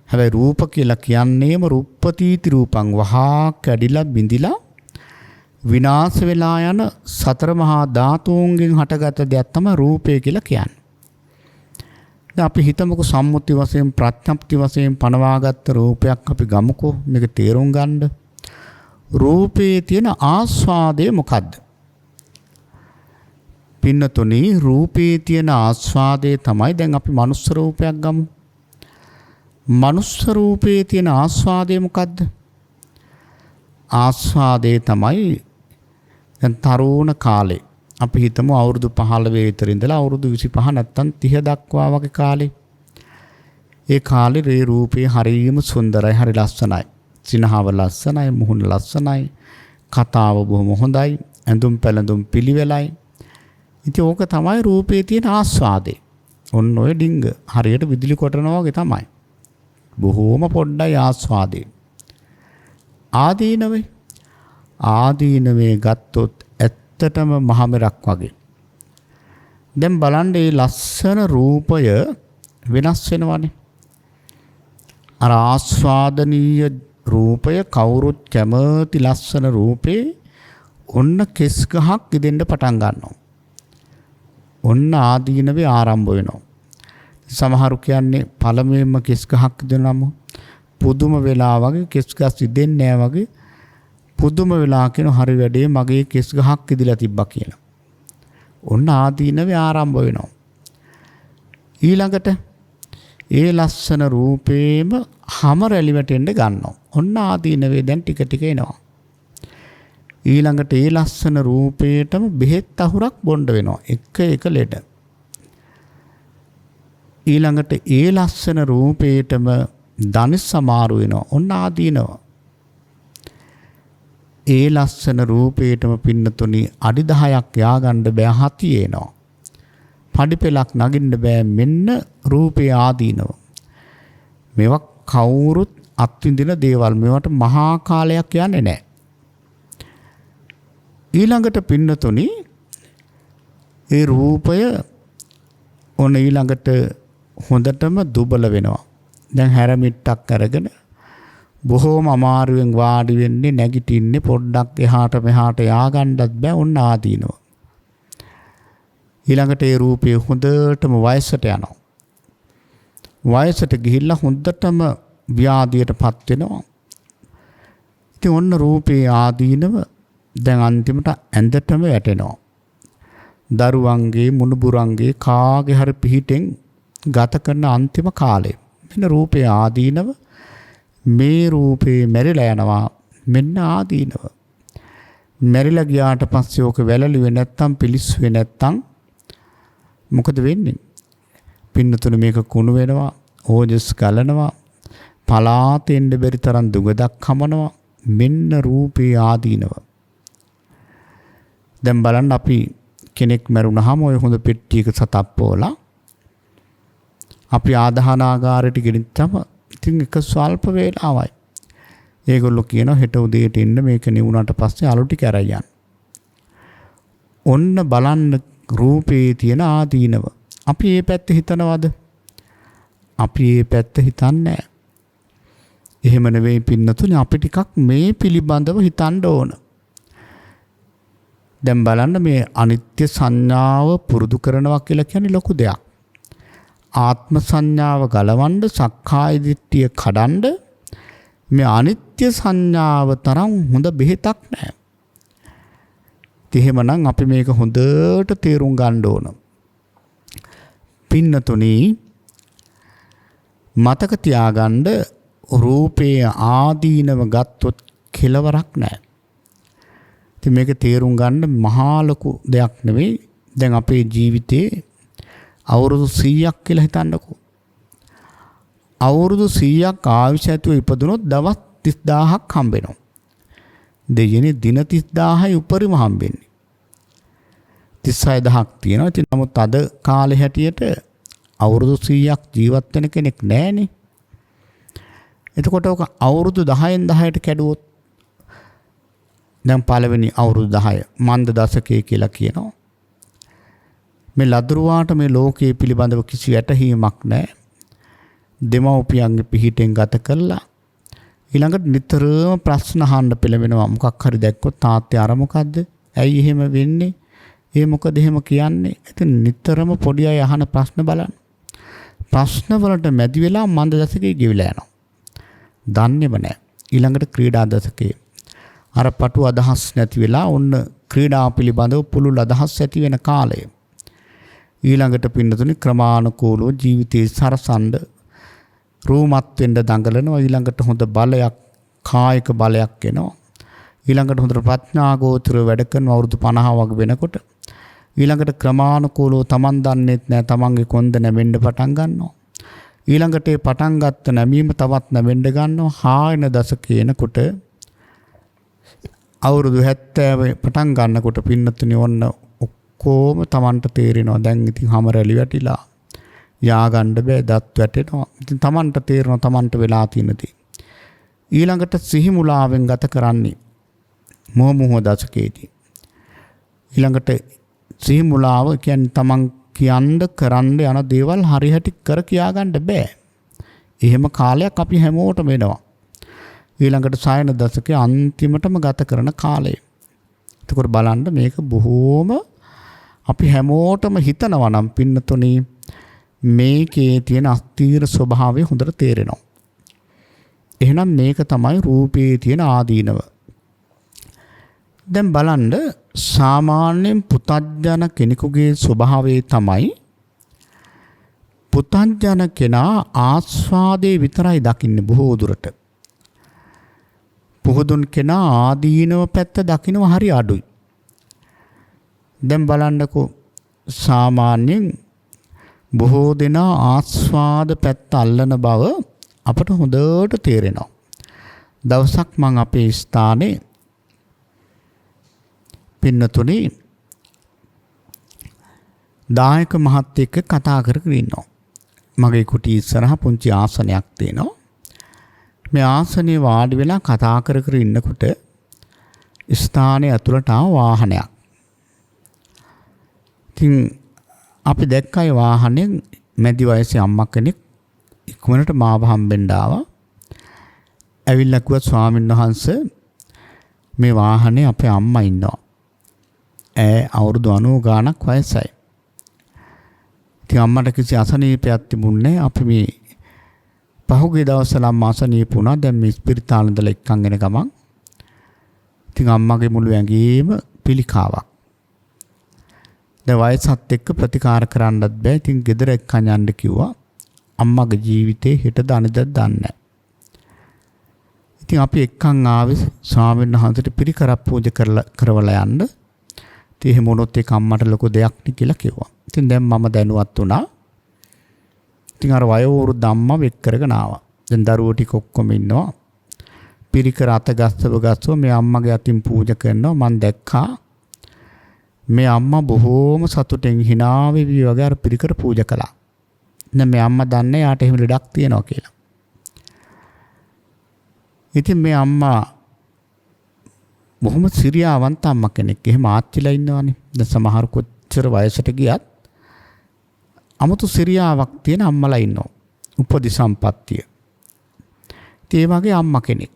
හැබැයි රූප කියලා කියන්නේම රුප්පතීති රූපං, වහා කැඩිලා බිඳිලා විනාශ වෙලා යන සතර මහා ධාතුන්ගෙන් හටගත් දෙයක් තමයි රූපය කියලා කියන්නේ. දැන් අපි හිතමුකෝ සම්මුති වශයෙන්, ප්‍රඥප්ති වශයෙන් පනවාගත්ත රූපයක් අපි ගමුකෝ මේක තේරුම් ගන්න. රූපේ තියෙන ආස්වාදය මොකද්ද? පින්නතුනි රූපේ තියෙන ආස්වාදය තමයි දැන් අපි මනුස්ස රූපයක් ගමු. මනුස්ස රූපේ තියෙන ආස්වාදය මොකද්ද? ආස්වාදය තමයි දැන් තරුණ කාලේ අපි හිතමු අවුරුදු 15 විතර ඉඳලා අවුරුදු 25 නැත්තම් 30 දක්වා වගේ කාලේ. ඒ කාලේ මේ රූපේ හරියම සුන්දරයි, හරි ලස්සනයි. සිනහව ලස්සනයි, මුහුණ ලස්සනයි, කතාව බොහොම හොඳයි, ඇඳුම් පැළඳුම් පිළිවෙලයි. ඉතින් ඕක තමයි රූපේ තියෙන ආස්වාදේ. ඔන්න ඔය ඩිංග හරියට විදුලි කොටනවා වගේ තමයි. බොහෝම පොඩ්ඩයි ආස්වාදේ. ආදීනවේ ගත්තොත් ඇත්තටම මහමෙරක් වගේ. දැන් බලන්න මේ ලස්සන රූපය වෙනස් වෙනවනේ. අර ආස්වාදනීය රූපය කවුරුත් කැමති ලස්සන රූපේ ඔන්න කෙස් ගහක් ඉදෙන්න පටන් ගන්නවා. ඔන්න ආදීනවේ ආරම්භ වෙනවා. සමහරු කියන්නේ පළමුවෙන්ම කෙස් ගහක් ඉදෙනම පුදුම වෙලා වගේ කෙස් ගස් ඉදෙන්නේ නැහැ වගේ පුදුම වෙලා කියන හරි වැඩේ මගේ කෙස් ගහක් ඉදලා තිබ්බා කියලා. ඔන්න ආදීනවේ ආරම්භ වෙනවා. ඊළඟට ඒ ලස්සන රූපේම හැම රැලි වැටෙන්න ගන්නවා. ඔන්න ආදීනවේ දැන් ටික ටික එනවා. ඊළඟට ඒ ලස්සන රූපේටම බෙහෙත් අහුරක් බොන්න වෙනවා. එක ලෙඩ. ඊළඟට ඒ ලස්සන රූපේටම ධනිස් සමාරු වෙනවා. ඔන්න ආදීනව. ඒ ලස්සන රූපේටම පින්නතුනි අඩි 10ක් යාගන්න බෑ, හති එනවා. පඩිපෙලක් නගින්න බෑ. මෙන්න රූපේ ආදීනව. මේවා කවුරුත් අත්විඳින දේවල්. මේවට මහා කාලයක් යන්නේ නැහැ. ඊළඟට පින්නතුනි ඒ රූපය ඔන්න ඊළඟට හොඳටම දුබල වෙනවා. දැන් හැරමිට්ටක් අරගෙන බොහෝම අමාරුවෙන් වාඩි වෙන්නේ, නැගිටින්නේ, පොඩ්ඩක් එහාට මෙහාට යාගන්නත් බෑ. ඔන්න ආදීනව. ඊළඟට ඒ රූපය හොඳටම වයසට යනවා. වයසට ගිහිල්ලා හොඳටම ව්‍යාධියටපත් වෙනවා. ඉතින් ඔන්න රූපේ ආදීනව දැන් අන්තිමට ඇඳටම වැටෙනවා. දරුවන්ගේ මුණුබුරන්ගේ කාගේ හරි පිහිටෙන් ගත කරන අන්තිම කාලේ මෙන්න රූපේ ආදීනව. මේ රූපේ මැරිලා යනවා. මෙන්න ආදීනව. මැරිලා ගියාට පස්සේ ඕක වැළලුවේ නැත්තම් පිලිස්සුවේ නැත්තම් මොකද වෙන්නේ? පින්නතුනේ මේක කුණු වෙනවා, ඕජස් ගලනවා, පලාතෙන්න බැරි තරම් දුගදක් හමනවා. මෙන්න රූපේ ආදීනව. දැන් බලන්න අපි කෙනෙක් මැරුණාම ඔය හොඳ පෙට්ටියක සතප්පෝලා අපි ආදාහනාගාරයට ගෙනිච්චම ඉතින් එක ස්වල්ප වේලාවයි. ඒගොල්ලෝ කියනවා හෙට උදේට එන්න මේක නිවුණාට පස්සේ අලු ටික අරන් යන්න. ඔන්න බලන්න රූපේ තියෙන ආදීනව. අපි මේ පැත්ත හිතනවද? අපි මේ පැත්ත හිතන්නේ නැහැ. එහෙම නෙවෙයි පින්නතුනේ, අපි ටිකක් මේ පිළිබඳව හිතන්න ඕන. දැන් බලන්න මේ අනිත්‍ය සංඥාව පුරුදු කරනවා කියලා කියන්නේ ලොකු දෙයක්. ආත්ම සංඥාව ගලවන්න, සක්කාය දිට්ඨිය කඩන්න මේ අනිත්‍ය සංඥාව තරම් හොඳ බෙහෙතක් නැහැ. එහෙමනම් අපි මේක හොඳට තේරුම් ගන්න ඕන. පින්නතුනි මතක තියාගන්න රූපේ ආදීනව ගත්තොත් කෙලවරක් නැහැ. ඉතින් මේක තේරුම් ගන්න මහා ලොකු දෙයක් නෙවෙයි. දැන් අපේ ජීවිතේ අවුරුදු 100ක් කියලා හිතන්නකෝ. අවුරුදු 100ක් ආයුෂ ඇතුව ඉපදුනොත් දවස් 30000ක් හම්බෙනවා. දෙයනේ දින 30000යි උපරිම හම්බෙන්නේ. 36000ක් තියෙනවා. ඉතින් නමුත් අද කාලේ හැටියට අවුරුදු 100ක් ජීවත් වෙන කෙනෙක් නැහැනේ. එතකොට ඔක අවුරුදු 10න් 10ට කැඩුවොත් දැන් පළවෙනි අවුරුදු 10 මන්ද දශකයේ කියලා කියනවා. මේ ලදරුවාට මේ ලෝකයේ පිළිබඳව කිසි වැටහීමක් නැහැ. දෙමව්පියන්ගේ පිහිටෙන් ගත කළා. ඊළඟට නිතරම ප්‍රශ්න අහන්න පෙළඹෙනවා. මොකක් හරි දැක්කොත් තාත්තේ අර මොකද්ද? ඇයි එහෙම වෙන්නේ? ඒ මොකද එහෙම කියන්නේ? ඉතින් නිතරම පොඩි අය අහන ප්‍රශ්න බලන්න. ප්‍රශ්න වලට මැදි වෙලා මන්ද දශකයේ ගෙවිලා යනවා. දන්නේම නැහැ. ඊළඟට ක්‍රීඩා දශකයේ අර පටු අදහස් නැති වෙලා ඔන්න ක්‍රීඩා පිළිබඳව පුළුල් අදහස් ඇති වෙන කාලය. ඊළඟට පින්නතුනි ක්‍රමානුකූලව ජීවිතේ සරසන්න රූමත් වෙන්න දඟලනවා. ඊළඟට හොඳ බලයක් කායික බලයක් එනවා. ඊළඟට හොඳට ප්‍රඥාගෝචරව වැඩ කරන අවුරුදු 50 වගේ වෙනකොට ඊළඟට ක්‍රමානුකූලව Taman දන්නේත් නැහැ Tamanගේ කොන්ද නැමෙන්න පටන් ගන්නවා. ඊළඟට ඒ පටන් ගත්ත නැමීම තවත් නැමෙන්න ගන්නවා. හායන දශකේනකොට අවුරුදු 70 පටන් ගන්නකොට පින්නතුනි ඔන්න ඔක්කොම Tamanට තේරෙනවා. දැන් ඉතින් හැම රැලි වැටිලා යා ගන්න බෑ දත් වැටෙනවා. ඉතින් Tamanට තේරෙනවා Tamanට වෙලා තියෙන දේ. ඊළඟට සිහිමුලාවෙන් ගත කරන්නේ මොහොමුහ දශකයේදී. ඊළඟට සිහිමුලාව කියන්නේ Taman කියන්න කරන්න යන දේවල් හරියට කර කියා ගන්න බෑ. එහෙම කාලයක් අපි හැමෝටම වෙනවා. ඊළඟට සායන දශකයේ අන්තිමටම ගත කරන කාලය. එතකොට බලන්න මේක බොහෝම අපි හැමෝටම හිතනවා නම් පින්නතුනේ මේකේ තියෙන අස්තීර ස්වභාවය හොඳට තේරෙනවා. එහෙනම් මේක තමයි රූපේ තියෙන ආදීනව. දැන් බලන්න සාමාන්‍යයෙන් පුතඥ කෙනෙකුගේ ස්වභාවය තමයි පුතඥ කෙනා ආස්වාදේ විතරයි දකින්නේ බොහෝ දුරට. පුහුදුන් කෙනා ආදීනව පැත්ත දකින්න හරි අඩුයි. දැන් බලන්නකෝ සාමාන්‍යයෙන් බොහෝ දෙනා ආස්වාද පැත්ත අල්ලන බව අපට හොඳට තේරෙනවා. දවසක් මම අපේ ස්ථානයේ පින්නතුනේ දායක මහත්තයෙක් කතා කරගෙන ඉන්නවා. මගේ කුටි ඉස්සරහ පුංචි ආසනයක් තියෙනවා. මේ ආසනේ වාඩි වෙලා කතා කර ඉන්නකොට ස්ථානයේ ඇතුළට ආව වාහනයක්. ඉතින් අපි දැක්කයි වාහනේ මැදි වයසේ අම්මා කෙනෙක් ඉක්මනට මාව හම්බෙන්න ආවා. ඇවිල්ලා කිව්වා ස්වාමීන් වහන්සේ මේ වාහනේ අපේ අම්මා ඉන්නවා. අවුරුදු 90 ගාණක් වයසයි. ඉතින් අම්මට කිසි අසනීපයක් තිබුණේ නැහැ. අපි මේ පහුගිය දවස්වල අම්මා අසනීප වුණා. දැන් මේ ස්පිරිතාල ඉඳලා එක්කන් එන ගමන් ඉතින් අම්මගේ මුළු ඇඟේම පිළිකාවක්. දැන් වයසත් එක්ක ප්‍රතිකාර කරන්නත් බෑ. ඉතින් ගෙදර එක්කන් යන්න කිව්වා. අම්මගේ ජීවිතේ හෙටද අනිද්දාද දන්නේ නැහැ. ඉතින් අපි එක්කන් ආවේ ස්වාමීන් වහන්සේට පිරිකරක් පූජා කරවලා යන්න. ඉතින් එහෙම වුණොත් ඒක අම්මට ලොකු දෙයක් නේ කියලා කිව්වා. ඉතින් දැන් මම දැනුවත් වුණා. ඉතින් අර වයෝවෘද්ධ අම්මා වෙක් කරගෙන ආවා. දැන් දරුවෝ ටික ඔක්කොම ඉන්නවා. පිරිකර අත ගස්සව මේ අම්මගේ අතින් පූජා කරනවා. මම දැක්කා මේ අම්මා බොහෝම සතුටෙන් hina වෙවි වගේ අර පිරිකර පූජා කළා. දැන් මේ අම්මා දන්නේ යාට එහෙම ලඩක් තියෙනවා කියලා. ඉතින් මේ අම්මා බොහොම සිරියාවන්ත අම්මා කෙනෙක්. එහෙම ආච්චිලා ඉන්නවනේ. දැන් සමහර කොච්චර වයසට ගියත් 아무තු සිරියාවක් තියෙන අම්මලා ඉන්නවා. උපදි සම්පත්තිය. ඒ වගේ අම්මා කෙනෙක්.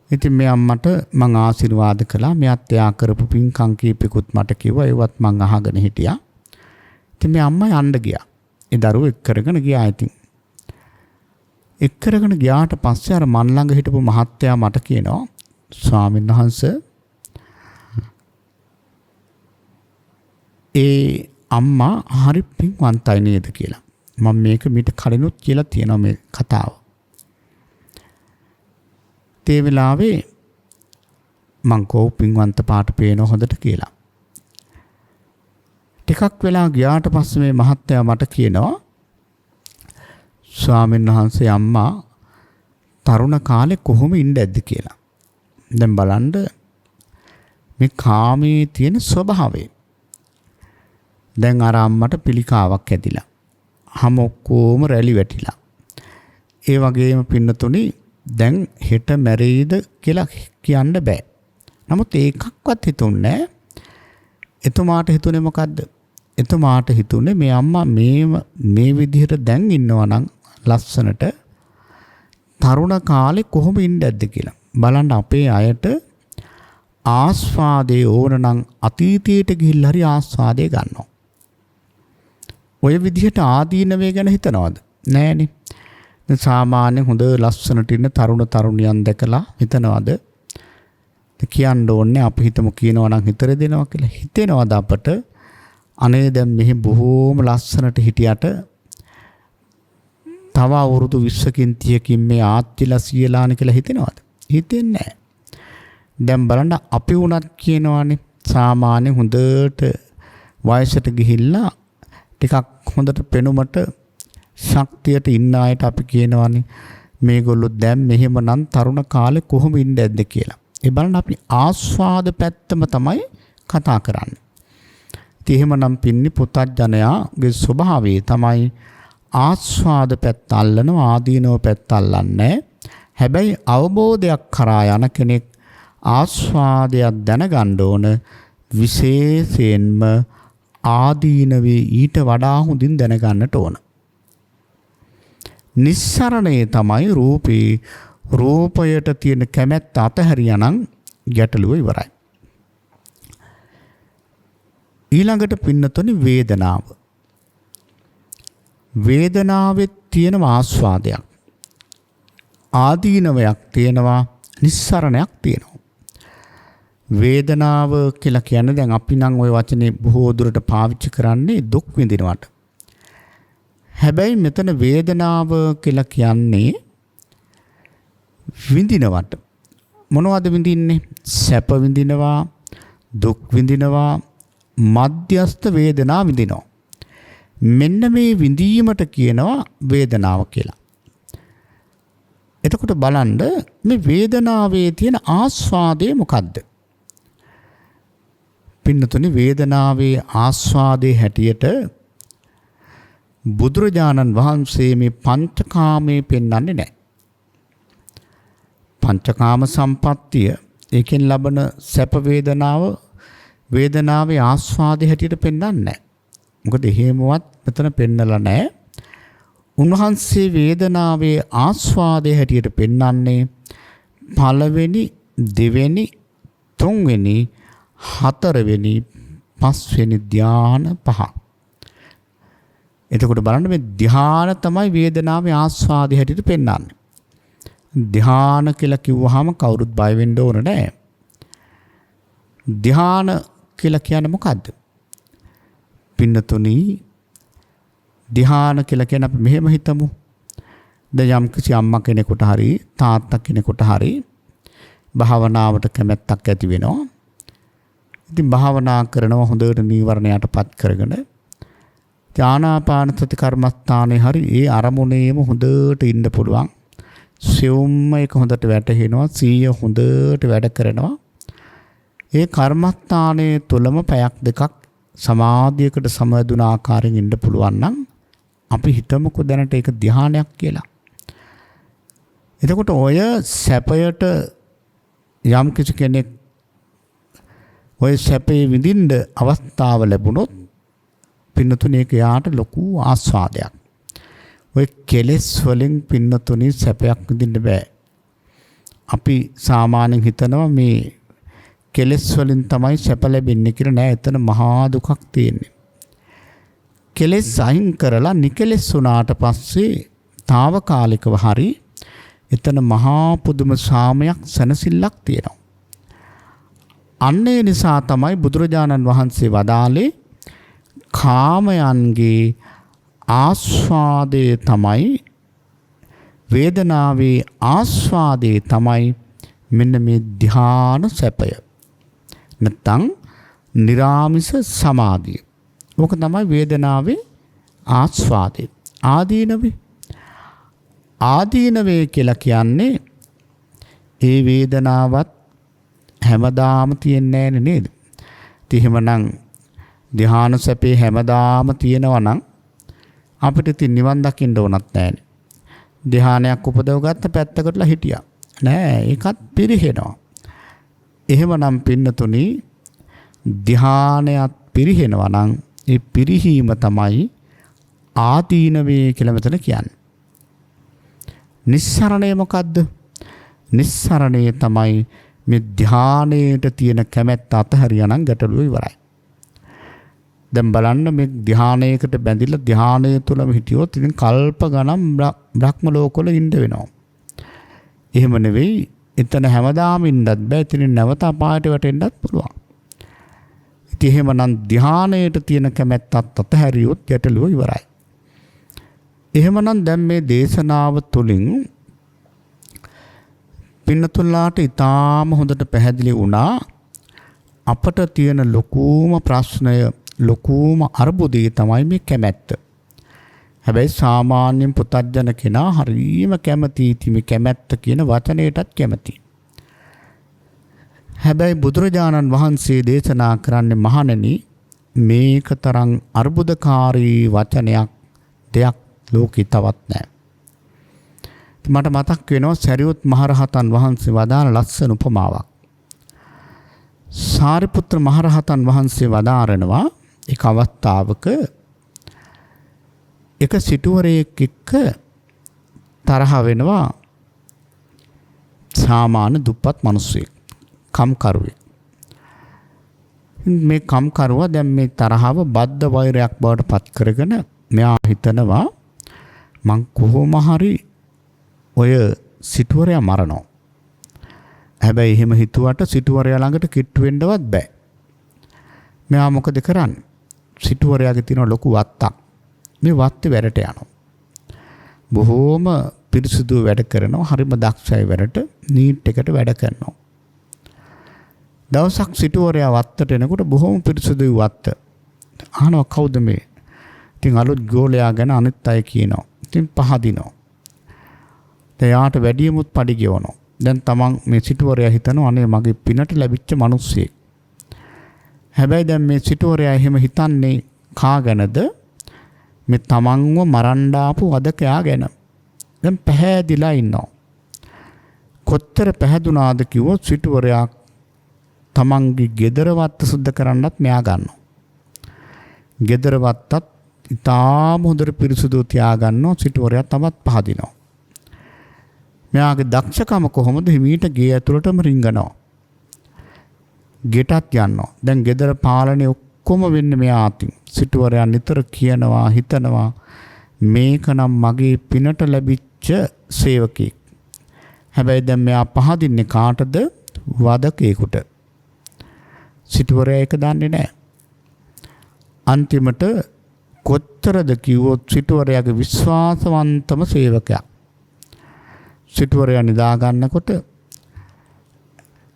ඉතින් මේ අම්මට මම ආශිර්වාද කළා. මෙයාත් එයා කරපු පින්කම් කීපෙකුත් මට කිව්වා. ඒවත් මම අහගෙන හිටියා. ඉතින් මේ අම්මා යන්න ගියා. ඒ දරුවෝ එක් කරගෙන ගියා. ඉතින් එක් කරගෙන ගියාට පස්සේ අර මන් ළඟ හිටපු මහත්තයා මට කියනවා ස්වාමීන් වහන්සේ ඒ අම්මා හරි පින්වන්තයි නේද කියලා. මම මේක මීට කලිනුත් කියලා තියෙනවා මේ කතාව. ඒ වෙලාවේ මං කෝ පින්වන්ත පාට පේන හොඳට කියලා. ටිකක් වෙලා ගියාට පස්සේ මේ මහත්තයා මට කියනවා ස්වාමීන් වහන්සේ අම්මා තරුණ කාලේ කොහොම ඉන්න ඇද්ද කියලා. දැන් බලන්න මේ කාමයේ තියෙන ස්වභාවය. දැන් අර අම්මට පිළිකාවක් ඇදිලා. හැම ඔක්කොම රැලි වැටිලා. ඒ වගේම පින්නතුනි දැන් හෙට මැරෙයිද කියලා කියන්න බෑ. නමුත් ඒකක්වත් හිතුන්නේ නැහැ. එතුමාට හිතුනේ මොකද්ද? එතුමාට හිතුනේ මේ අම්මා මේ විදිහට දැන් ඉන්නවා නම් ලස්සනට තරුණ කාලේ කොහොම ඉන්නේද කියලා. බලන්න අපේ අයට ආස්වාදේ ඕන නම් අතීතයට ගිහිල්ලා හරි ආස්වාදේ ගන්නවා. ඔය විදිහට ආදීනවේ ගැන හිතනවද? නෑනේ. දැන් සාමාන්‍ය හොඳ ලස්සනට ඉන්න තරුණ තරුණියන් දැකලා හිතනවද කියන්න ඕනේ අපි හිතමු කියනවා නම් හිතර දෙනවා කියලා. හිතෙනවද අපට අනේ දැන් මෙහි බොහෝම ලස්සනට හිටියට තව අවුරුදු 20කින් 30කින් මේ ආච්චිලා සියලාන කියලා හිතෙනවද? හිතෙන්නේ නැහැ. දැන් බලන්න අපි වුණත් කියනවානේ සාමාන්‍ය හොඳට වයසට ගිහිල්ලා ටිකක් හොඳට පෙනුමට ශක්තියට ඉන්න අයට අපි කියනවානේ මේගොල්ලෝ දැන් මෙහෙමනම් තරුණ කාලේ කොහොම ඉන්න ඇද්ද කියලා. ඒ බලන්න අපි ආස්වාද පැත්තම තමයි කතා කරන්නේ. ඉතින් එහෙමනම් පින්නි පුතත්ජනයාගේ ස්වභාවය තමයි ආස්වාද පැත්ත අල්ලනවා ආදීනව පැත්ත අල්ලන්නේ. හැබැයි අවබෝධයක් කරා යන කෙනෙක් ආස්වාදයක් දැනගන්න ඕන විශේෂයෙන්ම ආදීනවේ ඊට වඩා හොඳින් දැනගන්නට ඕන. නිස්සරණේ තමයි රූපයට තියෙන කැමැත්ත අතහැරියානම් ගැටලුව ඉවරයි. ඊළඟට පින්නතොනි වේදනාව. වේදනාවේ තියෙන ආස්වාදයක් ආදීනවයක් තියෙනවා නිස්සරණයක් තියෙනවා. වේදනාව කියලා කියන්නේ දැන් අපි නම් ওই වචනේ බොහෝ දුරට පාවිච්චි කරන්නේ දුක් විඳිනවට. හැබැයි මෙතන වේදනාව කියලා කියන්නේ විඳිනවට. මොනවද විඳින්නේ? සැප විඳිනවා, දුක් විඳිනවා, මධ්‍යස්ථ වේදනා විඳිනවා. මෙන්න මේ විඳීමට කියනවා වේදනාව කියලා. එතකොට බලන්න මේ වේදනාවේ තියෙන ආස්වාදය මොකද්ද? පින්නතුනි වේදනාවේ ආස්වාදයේ හැටියට බුදුරජාණන් වහන්සේ මේ පංචකාමයේ පෙන්වන්නේ නැහැ. පංචකාම සම්පත්තිය ඒකෙන් ලබන සැප වේදනාවේ ආස්වාදයේ හැටියට පෙන්වන්නේ නැහැ. මොකද එහෙමවත් මෙතන පෙන්නලා නැහැ. උන්වහන්සේ වේදනාවේ ආස්වාදයේ හැටියට පෙන්වන්නේ පළවෙනි, දෙවෙනි, තුන්වෙනි, හතරවෙනි, පස්වෙනි ධ්‍යාන පහ. එතකොට බලන්න මේ ධ්‍යාන තමයි වේදනාවේ ආස්වාදයේ හැටියට පෙන්වන්නේ. ධ්‍යාන කියලා කිව්වහම කවුරුත් බය වෙන්න ඕන නෑ. ධ්‍යාන කියලා කියන්නේ මොකද්ද? පින්නතුනි ධ්‍යාන කියලා කියන්නේ අපි මෙහෙම හිතමු. දැන් යම් කිසි අම්මා කෙනෙකුට හරි තාත්තා කෙනෙකුට හරි භාවනාවට කැමැත්තක් ඇති වෙනවා. ඉතින් භාවනා කරනවා හොඳට නීවරණයටපත් කරගෙන ආනාපාන සති කර්මස්ථානේ හරි ඒ අරමුණේම හොඳට ඉන්න පුළුවන්. සියුම්ම එක හොඳට වැටහෙනවා, සීය හොඳට වැඩ කරනවා. ඒ කර්මස්ථානයේ තුලම පැයක් දෙකක් සමාධියකට සමවැදුන ආකාරයෙන් ඉන්න පුළුවන් නම් අපි හිතමුකෝ දැනට ඒක ධ්‍යානයක් කියලා. එතකොට ඔය සැපයට යම් කිසි කෙනෙක් ඔය සැපේ විඳින්න අවස්ථාව ලැබුණොත් පින්නතුනේ ඒක යාට ලොකු ආස්වාදයක්. ඔය කෙලෙස් වලින් පින්නතුනේ සැපයක් විඳින්න බෑ. අපි සාමාන්‍යයෙන් හිතනවා මේ කෙලෙස් වලින් තමයි සැප ලැබෙන්නේ කියලා. නෑ, එතන මහා දුකක් තියෙන්නේ. කෙලෙස් අයින් කරලා නිකෙලෙස් වුණාට පස්සේ తాවකාලිකව හරි එතන මහා පුදුම සාමයක් සැනසෙල්ලක් තියෙනවා. අන්න ඒ නිසා තමයි බුදුරජාණන් වහන්සේ වදාළේ කාමයන්ගේ ආස්වාදයේ තමයි වේදනාවේ ආස්වාදයේ තමයි මෙන්න මේ ධ්‍යාන සැපය. නැත්තම් නිරාමිස සමාධිය. ඕක තමයි වේදනාවේ ආස්වාදය. ආදීනවේ කියලා කියන්නේ ඒ වේදනාවත් හැමදාම තියන්නේ නැහැ නේද? එහෙමනම් ධ්‍යාන සැපේ හැමදාම තියෙනවා නම් අපිට ඉතින් නිවන් දකින්න ඕනත් නැහැ. ධ්‍යානයක් උපදව ගත්ත පැත්තකටලා හිටියා. නෑ, ඒකත් පිරිහෙනවා. එහෙමනම් පින්නතුනි ධ්‍යානයත් පිරිහෙනවා නම් ඒ පිරිහීම තමයි ආදීනවේ කියලා මෙතන කියන්නේ. නිස්සරණය මොකද්ද? නිස්සරණය තමයි මේ ධ්‍යානයට තියෙන කැමැත්ත අතහැරියා නම් ගැටලුව ඉවරයි. දැන් බලන්න මේ ධ්‍යානයකට බැඳිලා ධ්‍යානය තුලම හිටියොත් ඉතින් කල්ප ගණන් බ්‍රහ්ම ලෝකවල ඉන්න වෙනවා. එහෙම නෙවෙයි එතන හැමදාම ඉන්නත් බෑ. එතනින් නැවත අපායට වැටෙන්නත් පුළුවන්. ඉතින් එහෙමනම් ධානයට තියෙන කැමැත්තත් අතහැරියොත් ගැටලුව ඉවරයි. එහෙමනම් දැන් මේ දේශනාව තුළින් පින්නතුල්ලාට ඊටාම හොඳට පැහැදිලි වුණා අපට තියෙන ලොකුම ප්‍රශ්නය ලොකුම අර්බුදය තමයි මේ කැමැත්ත. හැබැයි සාමාන්‍යයෙන් පුතත්ජන කෙනා හරියම කැමතියි මේ කැමැත්ත කියන වචනයටත් කැමතියි. හැබැයි බුදුරජාණන් වහන්සේ දේශනා කරන්නේ මහණෙනි මේක තරම් අර්බුදකාරී වචනයක් දෙයක් ලෝකේ තවත් නැහැ. මට මතක් වෙනවා සරියුත් මහරහතන් වහන්සේ වදාළ ලස්සන උපමාවක්. සාරිපුත්‍ර මහරහතන් වහන්සේ වදාරනවා එක අවස්ථාවක එක සිටුවරයෙක් එක්ක තරහ වෙනවා සාමාන්‍ය දුප්පත් මිනිස්සෙක් කම්කරුවෙක්. මේ කම්කරුවා දැන් මේ තරහව බද්ධ වෛරයක් බවට පත් කරගෙන මෙයා හිතනවා මං කොහොම හරි ඔය සිටුවරයා මරනවා. හැබැයි එහෙම හිතුවට සිටුවරයා ළඟට කිට්ටු වෙන්නවත් බෑ. මෙයා මොකද කරන්නේ? සිටුවරයාගේ තියෙන ලොකු වත්තක්. මේ වත්තේ වැඩට යනවා. බොහෝම පිරිසුදු වැඩ කරනවා. හරිම දක්ෂයි වැඩට. නීට් එකට වැඩ කරනවා. දවසක් සිටුවරයා වත්තට එනකොට බොහෝම පිරිසුදුයි වත්ත. අහනවා කවුද මේ? ඉතින් අලුත් ගෝලයා ගැන අනිත් අය කියනවා. ඉතින් පහදිනවා. එයාට වැඩියමුත් පඩි ගෙවනවා. දැන් තමන් මේ සිටුවරයා හිතනවා අනේ මගේ පිනට ලැබිච්ච මිනිස්සෙක්. හැබැයි දැන් මේ සිටුවරයා එහෙම හිතන්නේ කා ගැනද? මේ තමන්ව මරන්න ආපු වදකයා ගැන. දැන් පැහැදිලා ඉන්නවා. කොච්චර පැහැදුනාද කිව්වොත් සිටුවරයා තමන්ගේ ගෙදර වත්ත සුද්ධ කරන්නත් මෙයා ගන්නවා. ගෙදර වත්තත් ඉතාම හොඳට පිරිසුදු තියා ගන්නවා. සිටුවරයා තමත් පහදිනවා. මෙයාගේ දක්ෂකම කොහොමද? හිමීට ගේ ඇතුළටම රිංගනවා. ගෙටත් යනවා. දැන් ගෙදර පාලනේ ඔක්කොම වෙන්නේ මෙයා අතින්. සිටුවරයා නිතර කියනවා හිතනවා මේක නම් මගේ පිනට ලැබිච්ච සේවකෙක්. හැබැයි දැන් මෙයා පහදින්නේ කාටද? වදකේකට. සිටුවරයා ඒක දන්නේ නැහැ. අන්තිමට කොතරද කිව්වොත් සිටුවරයාගේ විශ්වාසවන්තම සේවකයා. සිටුවරයා නිදා ගන්නකොට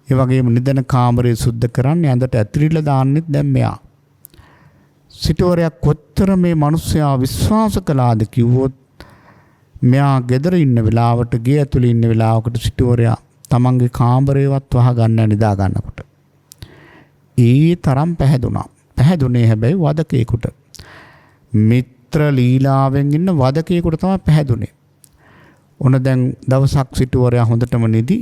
ඒ වගේම නිදන කාමරය සුද්ධ කරන්නේ ඇඳට ඇතිරිලා දාන්නෙත් දැන් මෙයා. සිටුවරයා කොතර මේ මිනිස්සයා විශ්වාස කළාද කිව්වොත් මෙයා ගෙදර ඉන්න වෙලාවට ගේ ඇතුලේ ඉන්න වෙලාවකට සිටුවරයා තමන්ගේ කාමරේවත් වහ ගන්න නිදා ගන්නකොට. ඒ තරම් පැහැදුනා. පැහැදුනේ හැබැයි වදකේකට. මිත්‍ර ලීලාවෙන් ඉන්න වදකේකට තමයි පැහැදුනේ. ඔන්න දැන් දවසක් සිටුවරයා හොඳටම නිදි.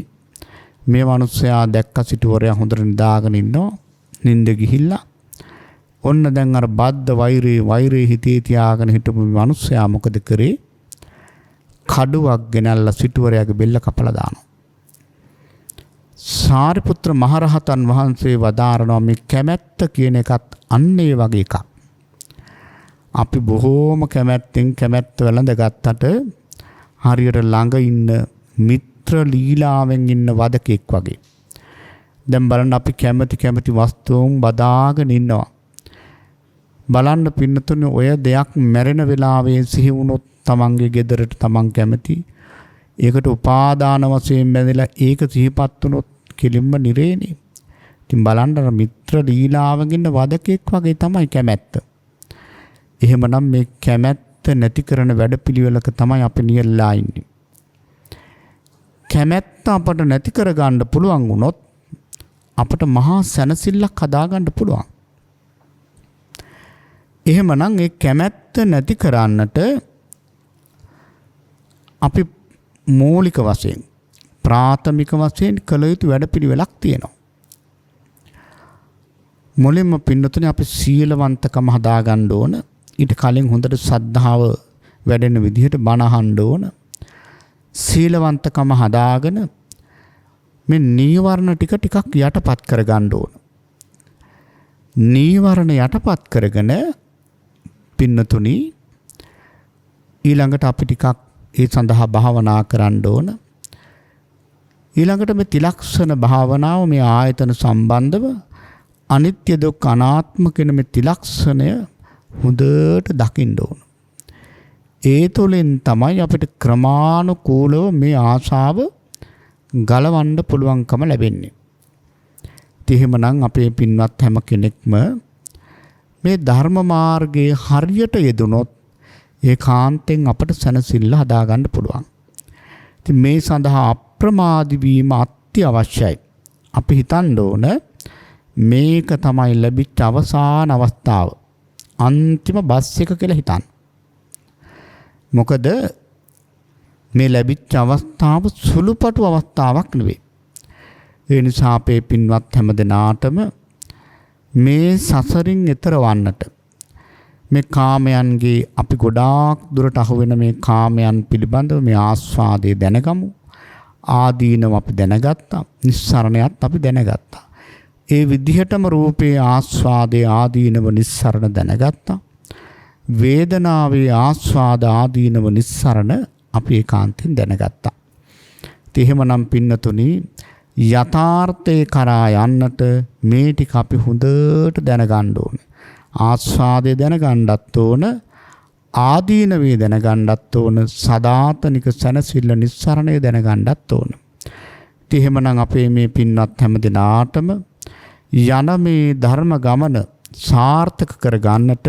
මේ මිනිස්සයා දැක්ක සිටුවරයා හොඳට නිදාගෙන ඉන්නවා. නිින්ද ගිහිල්ලා. ඔන්න දැන් අර බද්ධ වෛරේ හිතේ තියාගෙන හිටපු මිනිස්සයා මොකද කරේ? කඩුවක් ගෙනල්ලා සිටුවරයාගේ බෙල්ල කපලා දානවා. සාරිපුත්‍ර මහරහතන් වහන්සේ වදාරනවා මේ කැමැත්ත කියන එකත් අන්න ඒ වගේ එකක්. අපි බොහෝම කැමැත්තෙන් කැමැත්ත වැළඳගත්තට හරියට ළඟ ඉන්න මිත්‍ර ලීලාවෙන් ඉන්න වදකෙක් වගේ. දැන් බලන්න අපි කැමති වස්තුන් බදාගෙන ඉන්නවා. බලන්න පින්නතුනේ ඔය දෙයක් මැරෙන වෙලාවේ සිහි වුණොත් තමන්ගේ ගෙදරට තමන් කැමති. ඒකට උපාදාන වශයෙන් බැඳලා ඒක සිහිපත් වුණොත් කෙලින්ම නිරේනේ. ඉතින් බලන්න මිත්‍ර ලීලාවෙන් ඉන්න වදකෙක් වගේ තමයි කැමැත්ත. එහෙමනම් මේ කැමැත්ත නැති කරන වැඩපිළිවෙලක තමයි අපි නියැලලා ඉන්නේ. කැමැත්ත අපට නැති කරගන්න පුළුවන් වුණොත් අපට මහා සැනසෙල්ලක් හදාගන්න පුළුවන්. එහෙමනම් ඒ කැමැත්ත නැති කරන්නට අපි මූලික වශයෙන් ප්‍රාථමික වශයෙන් කළ යුතු වැඩපිළිවෙලක් තියෙනවා. මුලින්ම පින්නතුනේ අපි සීලවන්තකම හදාගන්න ඕන. ඊට කලින් හොඳට ශ්‍රද්ධාව වැඩෙන විදිහට බණ අහන්න ඕන. සීලවන්තකම හදාගෙන මේ නීවරණ ටික ටිකක් යටපත් කරගන්න ඕන. නීවරණ යටපත් කරගෙන පින්නතුනි ඊළඟට අපි ටිකක් ඒ සඳහා භාවනා කරන්න ඕන. ඊළඟට මේ තිලක්ෂණ භාවනාව මේ ආයතන සම්බන්ධව අනිත්‍ය දුක්ඛ අනාත්ම කියන මේ තිලක්ෂණය හොඳට දකින්න ඕන. ඒ තුළින් තමයි අපිට ක්‍රමානුකූලව මේ ආශාව ගලවන්න පුළුවන්කම ලැබෙන්නේ. එහෙමනම් අපේ පින්වත් හැම කෙනෙක්ම මේ ධර්ම මාර්ගයේ හරියට යෙදුනොත් ඒකාන්තයෙන් අපට සැනසෙල්ල හදාගන්න පුළුවන්. ඉතින් මේ සඳහා අප්‍රමාදී වීම අත්‍යවශ්‍යයි. අපි හිතන්න ඕන මේක තමයි ලැබිච්ච අවසාන අවස්ථාව. අන්තිම බස් එක කියලා හිතන්න. මොකද මේ ලැබිච්ච අවස්ථාව සුළුපටු අවස්ථාවක් නෙවෙයි. ඒ නිසා අපේ පින්වත් හැම දෙනාටම මේ සසරින් එතර වන්නට මේ කාමයන්ගේ අපි ගොඩාක් දුරට අහු වෙන මේ කාමයන් පිළිබඳව මේ ආස්වාදයේ දැනගමු. ආදීනව අපි දැනගත්තා. නිස්සරණයත් අපි දැනගත්තා. ඒ විදිහටම රූපේ ආස්වාදයේ ආදීනව නිස්සරණ දැනගත්තා. වේදනාවේ ආස්වාද ආදීනව නිස්සරණ අපි ඒකාන්තයෙන් දැනගත්තා. ඉතින් එහෙමනම් පින්නතුනි යථාර්ථේ කරා යන්නට මේ ටික අපි හොඳට දැනගන්න ඕනේ. ආස්වාදය දැනගන්නත් ඕන, ආදීනවේ දැනගන්නත් ඕන, සදාතනික සැනසෙල්ල නිස්සරණය දැනගන්නත් ඕන. ඉතින් එහෙමනම් අපේ මේ පින්වත් හැම දිනාටම යන මේ ධර්ම ගමන සාර්ථක කරගන්නට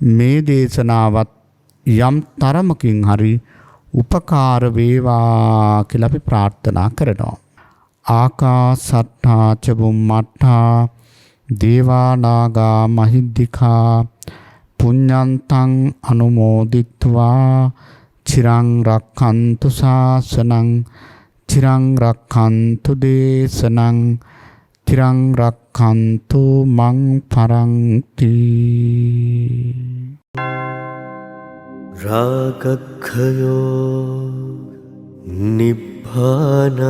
මේ දේශනාවත් යම් තරමකින් හරි උපකාර වේවා කියලා අපි ප්‍රාර්ථනා කරනවා. ආකාසට්ඨා ච බුම්මට්ඨා දේවා නාග මහිද්దికා පුඤ්ඤන්තං අනුමෝදිත්වා චිරං රක්ඛන්තු ශාසනං චිරං රක්ඛන්තු දේශනං චිරං රක්ඛන්තු මං පරන්ති. රාගක්ඛයෝ නිබ්බානං